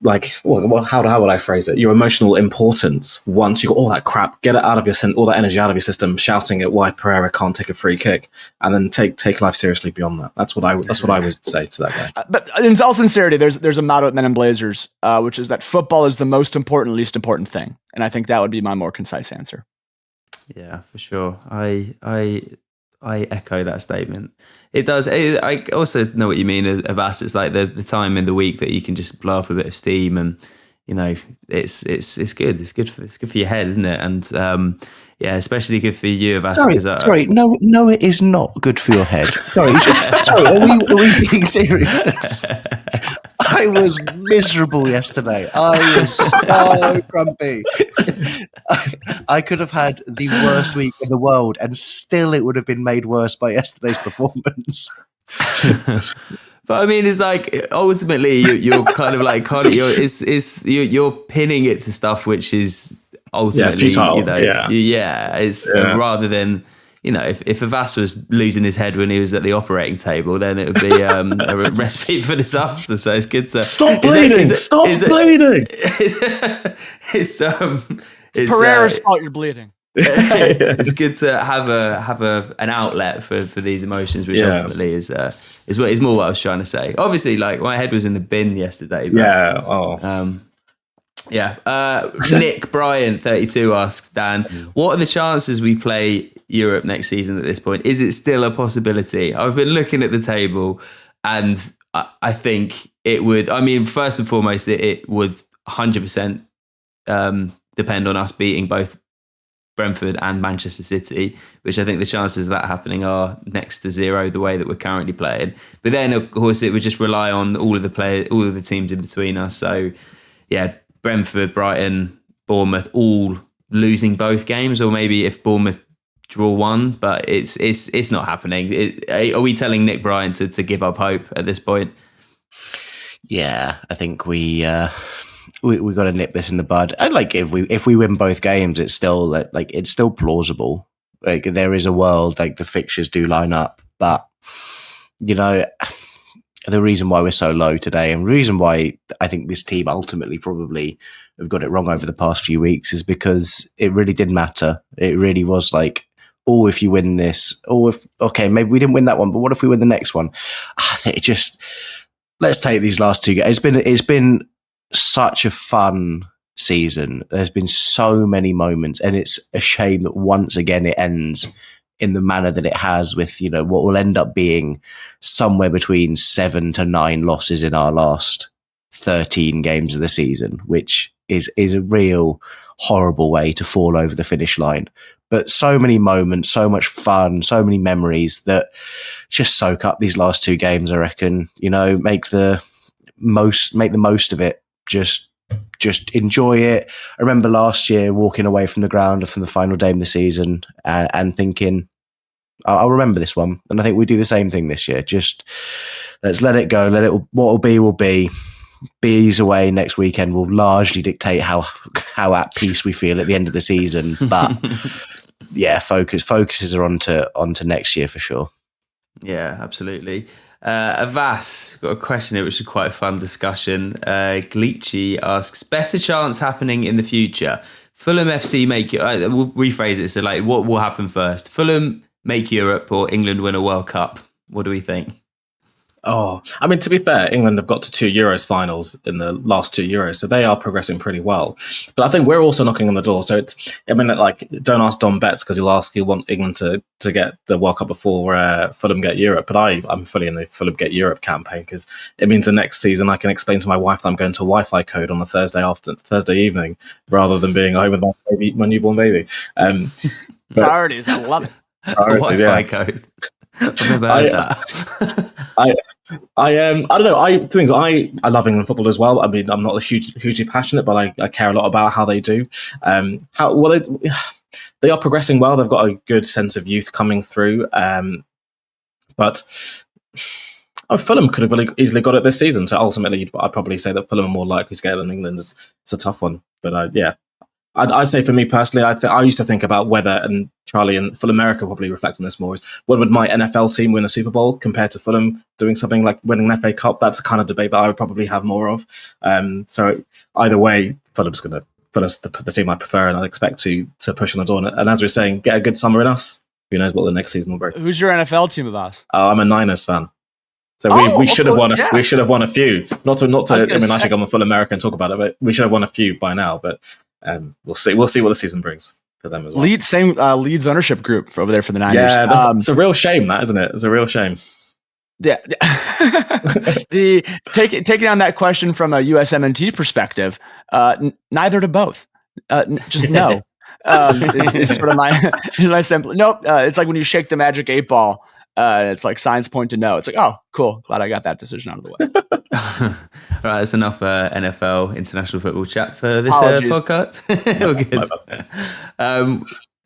how would I phrase it? Your emotional importance. Once you got all that crap, get it out of your all that energy out of your system, shouting at why Pereira can't take a free kick, and then take life seriously beyond that. That's what I would say to that guy. But in all sincerity, there's a motto at Men in Blazers, which is that football is the most important, least important thing, and I think that would be my more concise answer. Yeah, for sure. I echo that statement. It does. I also know what you mean, Avais. It's like the time in the week that you can just blow off a bit of steam, and it's good. It's good for your head, isn't it? And especially good for you, Avais. Sorry, no, it is not good for your head. Sorry, are we being serious? I was miserable yesterday. I was so grumpy. I could have had the worst week in the world, and still it would have been made worse by yesterday's performance. But I mean, it's like ultimately you're kind of like you're pinning it to stuff which is ultimately futile. Rather than. If Avais was losing his head when he was at the operating table, then it would be a recipe for disaster. So it's good to stop bleeding. Stop bleeding. It's Pereira's fault you're bleeding. It's good to have an outlet for these emotions, which ultimately is more what I was trying to say. Obviously, like my head was in the bin yesterday. But, Nick Bryan 32 asks, Dan, what are the chances we play Europe next season at this point? Is it still a possibility? I've been looking at the table, and I think it would. I mean, first and foremost, it would 100% depend on us beating both Brentford and Manchester City, which I think the chances of that happening are next to zero the way that we're currently playing. But then, of course, it would just rely on all of the teams in between us. So, yeah, Brentford, Brighton, Bournemouth, all losing both games, or maybe if Bournemouth draw one, but it's not happening. Are we telling Nick Bryan to give up hope at this point? Yeah, I think we got to nip this in the bud. And like if we win both games, it's still it's still plausible. Like there is a world like the fixtures do line up, but the reason why we're so low today, and the reason why I think this team ultimately probably have got it wrong over the past few weeks, is because it really did matter. It really was like, if you win this, maybe we didn't win that one, but what if we win the next one? Let's take these last two games. It's been such a fun season. There's been so many moments, and it's a shame that once again it ends in the manner that it has, with what will end up being somewhere between 7 to 9 losses in our last 13 games of the season, which is a real horrible way to fall over the finish line. But so many moments, so much fun, so many memories that just soak up these last 2 games, I reckon. Make the most of it. Just enjoy it. I remember last year walking away from the ground from the final day of the season and thinking, I'll remember this one. And I think we do the same thing this year. Just let's let it go. What will be will be. Bees away next weekend will largely dictate how at peace we feel at the end of the season. But yeah, focuses are onto next year for sure. Yeah, absolutely. Avais got a question here, which is quite a fun discussion. Gleachy asks, better chance happening in the future. Fulham FC make it. We'll rephrase it. So, like, what will happen first? Fulham make Europe, or England win a World Cup? What do we think? Oh, I mean, to be fair, England have got to 2 Euros finals in the last 2 Euros, so they are progressing pretty well. But I think we're also knocking on the door. So don't ask Don Betts, because he'll want England to get the World Cup before Fulham get Europe. But I'm fully in the Fulham get Europe campaign, because it means the next season I can explain to my wife that I'm going to Wi-Fi code on a Thursday evening, rather than being home with my newborn baby. Priorities, I love it. Priorities, Wi-Fi yeah. code. I've never heard that. I don't know. I love England football as well. I mean, I'm not hugely passionate, but I care a lot about how they do. They are progressing well. They've got a good sense of youth coming through. But Fulham could have really easily got it this season. So ultimately, I'd probably say that Fulham are more likely to get it than England. It's a tough one, but yeah. I'd say for me personally, I used to think about whether, and Charlie and Fulham America probably reflect on this more, is when would my NFL team win a Super Bowl compared to Fulham doing something like winning an FA Cup? That's the kind of debate that I would probably have more of. So either way, Fulham's the team I prefer, and I expect to push on the door. And as we're saying, get a good summer in us. Who knows what the next season will bring? Who's your NFL team of us? I'm a Niners fan. So we should have won. We should have won a few. Not to. I mean, I should go on Full America and talk about it, but we should have won a few by now. But we'll see. We'll see what the season brings for them as well. Leeds ownership group for over there for the Niners. Yeah, it's a real shame, that, isn't it? It's a real shame. Yeah. Taking on that question from a USMNT perspective, neither to both. Just no. Is sort of my simple. Nope. It's like when you shake the magic 8 ball. It's like signs point to no. It's like, oh, cool. Glad I got that decision out of the way. All right, that's enough NFL international football chat for this podcast. All good.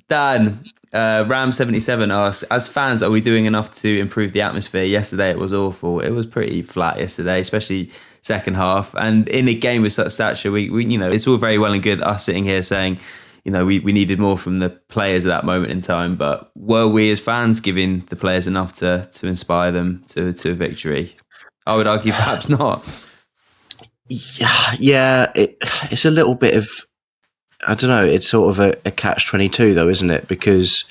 Dan, Ram77 asks, as fans, are we doing enough to improve the atmosphere? Yesterday it was awful. It was pretty flat yesterday, especially second half. And in a game with such stature, we it's all very well and good us sitting here saying, we needed more from the players at that moment in time, but were we as fans giving the players enough to inspire them to a victory? I would argue perhaps not. Yeah, it's a little bit of, I don't know, it's sort of a catch-22 though, isn't it? Because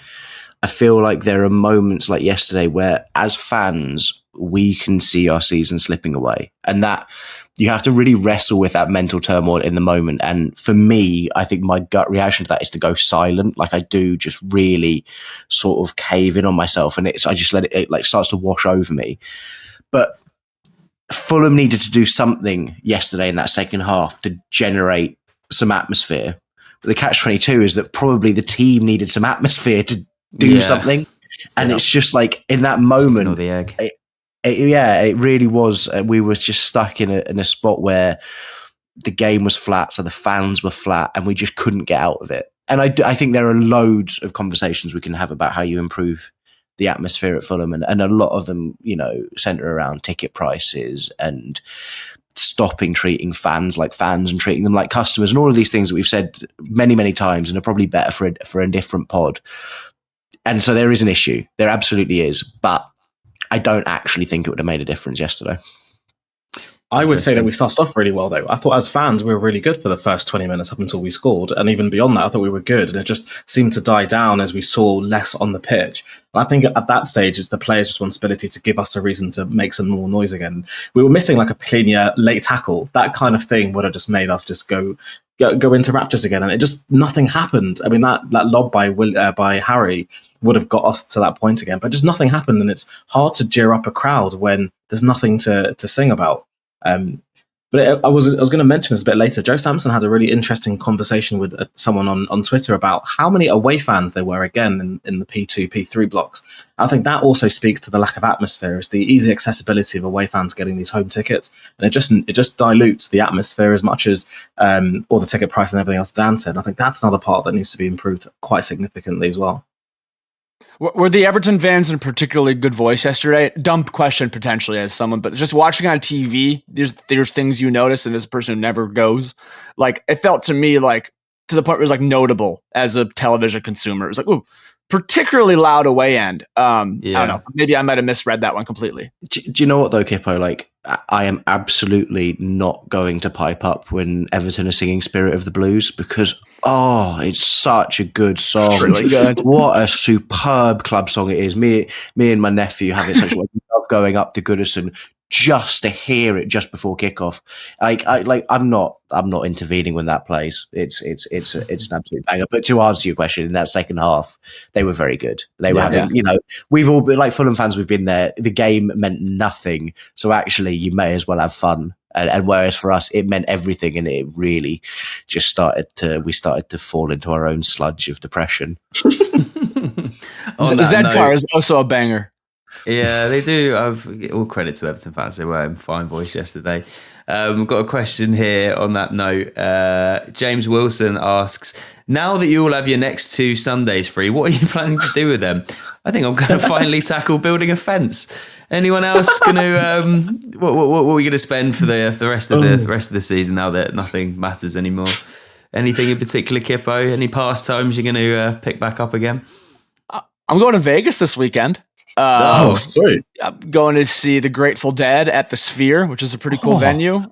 I feel like there are moments like yesterday where as fans, we can see our season slipping away, and that you have to really wrestle with that mental turmoil in the moment. And for me, I think my gut reaction to that is to go silent. Like I do just really sort of cave in on myself, and I just let it like starts to wash over me. But Fulham needed to do something yesterday in that second half to generate some atmosphere. But the catch-22 is that probably the team needed some atmosphere to do something. And it's just like in that moment, the egg. It really was. We were just stuck in a spot where the game was flat, so the fans were flat, and we just couldn't get out of it. And I think there are loads of conversations we can have about how you improve the atmosphere at Fulham, and a lot of them, centre around ticket prices and stopping treating fans like fans and treating them like customers, and all of these things that we've said many, many times and are probably better for a different pod. And so there is an issue. There absolutely is, but I don't actually think it would have made a difference yesterday. I would say that we started off really well, though. I thought as fans, we were really good for the first 20 minutes up until we scored. And even beyond that, I thought we were good. And it just seemed to die down as we saw less on the pitch. And I think at that stage, it's the players' responsibility to give us a reason to make some more noise again. We were missing like a Plenia late tackle. That kind of thing would have just made us just go into raptures again. And it just, nothing happened. I mean, that lob by Harry would have got us to that point again, but just nothing happened. And it's hard to cheer up a crowd when there's nothing to sing about. But I was going to mention this a bit later. Joe Sampson had a really interesting conversation with someone on Twitter about how many away fans there were again in the P2, P3 blocks. I think that also speaks to the lack of atmosphere. It's the easy accessibility of away fans getting these home tickets, and it just dilutes the atmosphere as much as all the ticket price and everything else Dan said. I think that's another part that needs to be improved quite significantly as well. Were the Everton fans in particularly good voice yesterday? Dumb question potentially as someone, but just watching on TV, there's things you notice, and as a person who never goes, like it felt to me like to the point where it was like notable as a television consumer. It was like, ooh, particularly loud away end. I don't know. Maybe I might have misread that one completely. Do you know what though, Kippo? Like, I am absolutely not going to pipe up when Everton are singing Spirit of the Blues because, it's such a good song. It's really good. What a superb club song it is. Me and my nephew have it such a love going up to Goodison just to hear it just before kickoff. I'm not intervening when that plays. It's an absolute banger. But to answer your question, in that second half, they were very good. They were having, we've all been like Fulham fans. We've been there. The game meant nothing, so actually, you may as well have fun. And whereas for us, it meant everything, and it really just we started to fall into our own sludge of depression. On that Z note, car is also a banger. Yeah, they do. All credit to Everton fans. They were in fine voice yesterday. We've got a question here on that note. James Wilson asks, now that you all have your next 2 Sundays free, what are you planning to do with them? I think I'm going to finally tackle building a fence. Anyone else going to? What are we going to spend for the rest of the season now that nothing matters anymore? Anything in particular, Kippo? Any pastimes you're going to pick back up again? I'm going to Vegas this weekend. Sweet. I'm going to see the Grateful Dead at the Sphere, which is a pretty cool venue.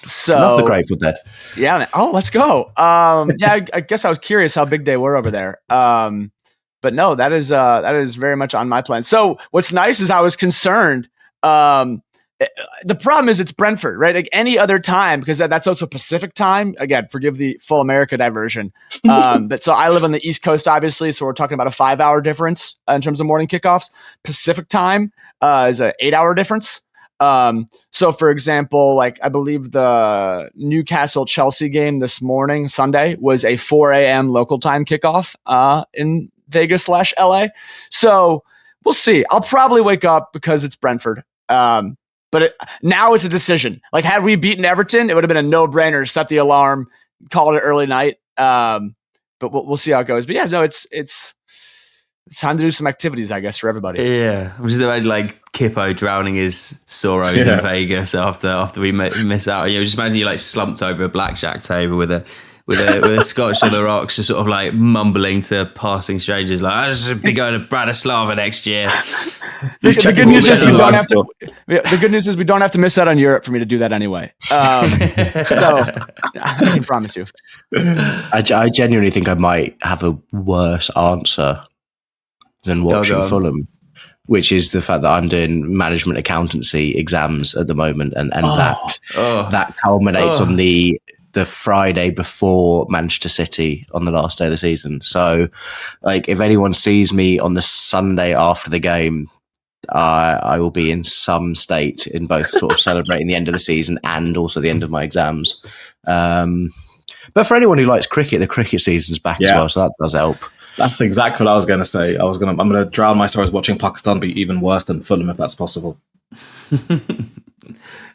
So Love the Grateful Dead. Yeah. Man. Oh, let's go. I guess I was curious how big they were over there. But no, that is very much on my plan. So what's nice is I was concerned. The problem is it's Brentford, right? Like any other time, because that's also Pacific time. Again, forgive the full America diversion. But so I live on the East Coast, obviously. So we're talking about a 5-hour difference in terms of morning kickoffs. Pacific time is an 8-hour difference. So for example, like I believe the Newcastle Chelsea game this morning, Sunday, was a 4 a.m. local time kickoff in Vegas/LA. So we'll see. I'll probably wake up because it's Brentford. But now it's a decision. Like had we beaten Everton, it would have been a no-brainer. Set the alarm, call it early night. But we'll see how it goes. But yeah, no, it's time to do some activities, I guess, for everybody. Yeah, I'm just imagine like Kippo drowning his sorrows in Vegas after we miss out. You know, just imagine you like slumped over a blackjack table with a scotch on the rocks, just sort of like mumbling to passing strangers, like I should be going to Bratislava next year. The good news is we don't have to miss out on Europe for me to do that anyway. So I can promise you. I genuinely think I might have a worse answer than watching Fulham, which is the fact that I'm doing management accountancy exams at the moment, and that culminates on the Friday before Manchester City on the last day of the season. So, like, if anyone sees me on the Sunday after the game, I will be in some state in both sort of celebrating the end of the season and also the end of my exams. But for anyone who likes cricket, the cricket season's back as well, so that does help. That's exactly what I was going to say. I'm going to drown my sorrows watching Pakistan be even worse than Fulham, if that's possible.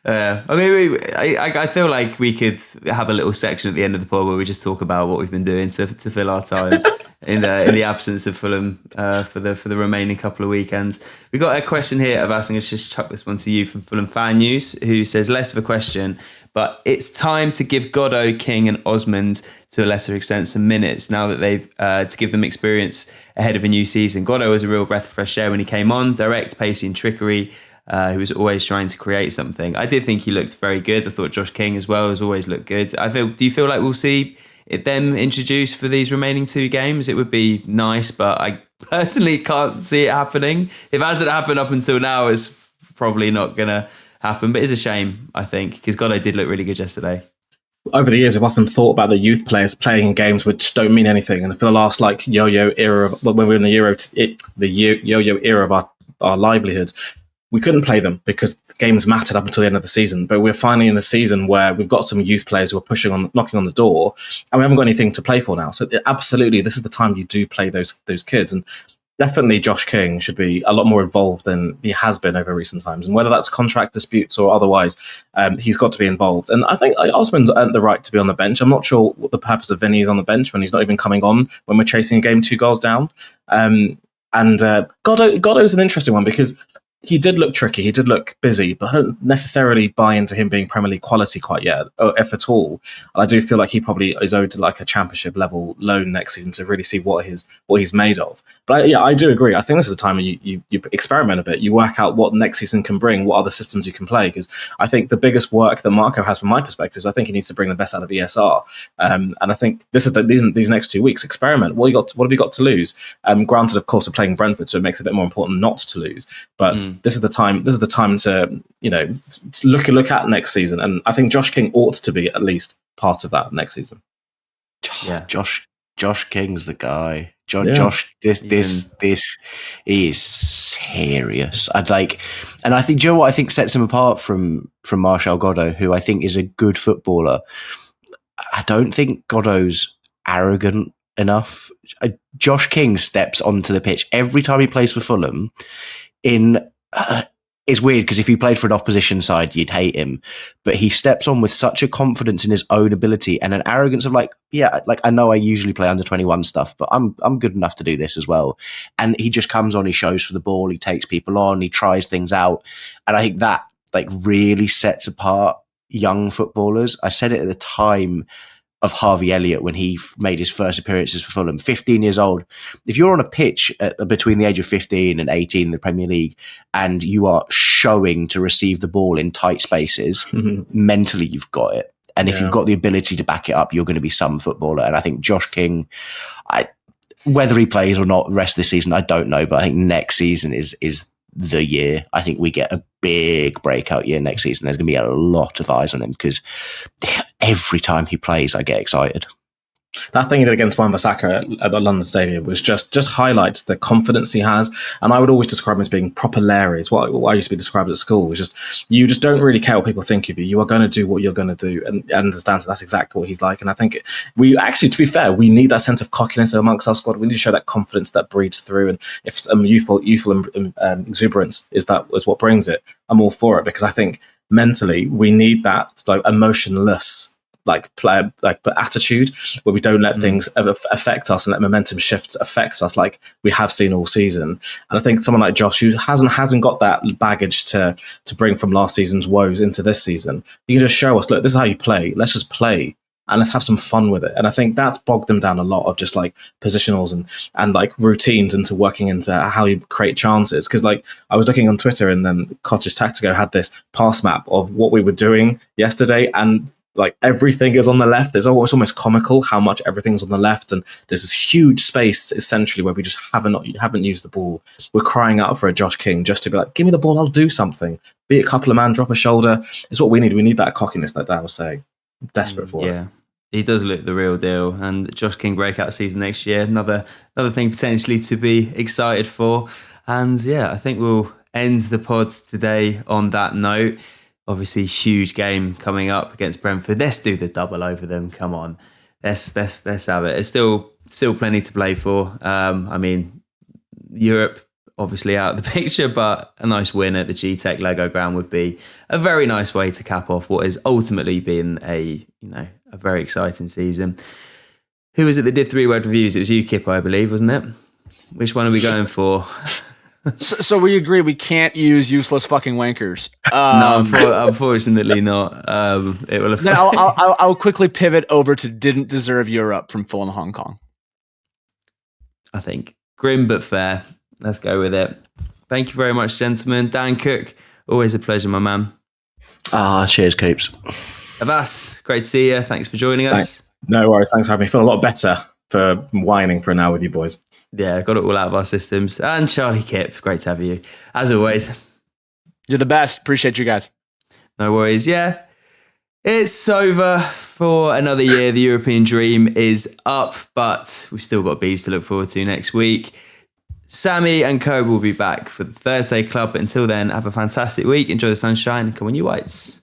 I mean, I feel like we could have a little section at the end of the pod where we just talk about what we've been doing to fill our time in the absence of Fulham for the remaining couple of weekends. We got a question here of asking us, just chuck this one to you from Fulham Fan News, who says less of a question, but it's time to give Goddo, King, and Osmond to a lesser extent some minutes now that they've to give them experience ahead of a new season. Goddo was a real breath of fresh air when he came on, direct, pacey, and trickery. He was always trying to create something. I did think he looked very good. I thought Josh King as well has always looked good. Do you feel like we'll see them introduced for these remaining 2 games? It would be nice, but I personally can't see it happening. If it hasn't happened up until now, it's probably not going to happen. But it's a shame, I think, because Goddo did look really good yesterday. Over the years, I've often thought about the youth players playing in games which don't mean anything. And for the last yo-yo era, when we were in the yo-yo era of our livelihoods, we couldn't play them because games mattered up until the end of the season. But we're finally in the season where we've got some youth players who are knocking on the door, and we haven't got anything to play for now. So absolutely, this is the time you do play those kids. And definitely Josh King should be a lot more involved than he has been over recent times. And whether that's contract disputes or otherwise, he's got to be involved. And I think Osman's earned the right to be on the bench. I'm not sure what the purpose of Vinny is on the bench when he's not even coming on when we're chasing a game 2 goals down. And Goddo is an interesting one because he did look tricky. He did look busy, but I don't necessarily buy into him being Premier League quality quite yet, if at all. And I do feel like he probably is owed to like a championship level loan next season to really see what he's made of. But I do agree. I think this is a time when you experiment a bit. You work out what next season can bring, what other systems you can play. Because I think the biggest work that Marco has, from my perspective, is I think he needs to bring the best out of ESR. And I think this is these next 2 weeks experiment. What have you got to lose? Granted, of course, we're playing Brentford, so it makes it a bit more important not to lose. But this is the time to to look at next season, and I think Josh King ought to be at least part of that next season. Yeah, Josh King's the guy. Josh, this is serious. And I think, do you know what I think sets him apart from Martial Goddo, who I think is a good footballer? I don't think Goddo's arrogant enough. Josh King steps onto the pitch every time he plays for Fulham it's weird because if he played for an opposition side, you'd hate him. But he steps on with such a confidence in his own ability and an arrogance of I know I usually play under 21 stuff, but I'm good enough to do this as well. And he just comes on, he shows for the ball, he takes people on, he tries things out. And I think that really sets apart young footballers. I said it at the time of Harvey Elliott when he made his first appearances for Fulham, 15 years old. If you're on a pitch between the age of 15 and 18 in the Premier League and you are showing to receive the ball in tight spaces, mentally you've got it. And if you've got the ability to back it up, you're going to be some footballer. And I think Josh King, whether he plays or not the rest of the season, I don't know. But I think next season is the year. I think we get a big breakout year next season. There's going to be a lot of eyes on him because every time he plays, I get excited. That thing he did against Wan-Bissaka at the London Stadium was just highlights the confidence he has. And I would always describe him as being proper Larry. It's what I used to be described at school. It's just, you just don't really care what people think of you. You are going to do what you're going to do and understand that's exactly what he's like. And I think we actually, to be fair, we need that sense of cockiness amongst our squad. We need to show that confidence that breeds through. And if some youthful exuberance is what brings it, I'm all for it, because I think mentally we need that emotionless player attitude where we don't let things affect us and let momentum shifts affect us like we have seen all season. And I think someone like Josh, who hasn't got that baggage to bring from last season's woes into this season, you can just show us, look, this is how you play. Let's just play and let's have some fun with it. And I think that's bogged them down a lot of just positionals and routines into working into how you create chances. Because I was looking on Twitter and then Cottage Tactico had this pass map of what we were doing yesterday, and everything is on the left. It's almost comical how much everything's on the left, and there's this huge space essentially where we just haven't used the ball. We're crying out for a Josh King just to be give me the ball, I'll do something. Be it a couple of man, drop a shoulder. It's what we need. We need that cockiness that Dan was saying. I'm desperate for it. Yeah, he does look the real deal. And Josh King breakout season next year, another thing potentially to be excited for. And yeah, I think we'll end the pod today on that note. Obviously, huge game coming up against Brentford. Let's do the double over them. Come on, let's have it. It's still plenty to play for. I mean, Europe obviously out of the picture, but a nice win at the G-Tech Lego Ground would be a very nice way to cap off what has ultimately been a very exciting season. Who was it that did 3-word reviews? It was you, Kip, I believe, wasn't it? Which one are we going for? So we agree we can't use useless fucking wankers. No, unfortunately not. It will. Then I'll quickly pivot over to didn't deserve Europe from Fulham Hong Kong. I think grim but fair. Let's go with it. Thank you very much, gentlemen. Dan Cook, always a pleasure, my man. Cheers, Coops. Avais, great to see you. Thanks for joining us. Thanks. No worries. Thanks for having me. I feel a lot better for whining for an hour with you boys. Yeah, got it all out of our systems. And Charlie Kipp, great to have you. As always. You're the best. Appreciate you guys. No worries. Yeah, it's over for another year. The European dream is up, but we've still got bees to look forward to next week. Sammy and Co will be back for the Thursday Club. But until then, have a fantastic week. Enjoy the sunshine and come on, you whites.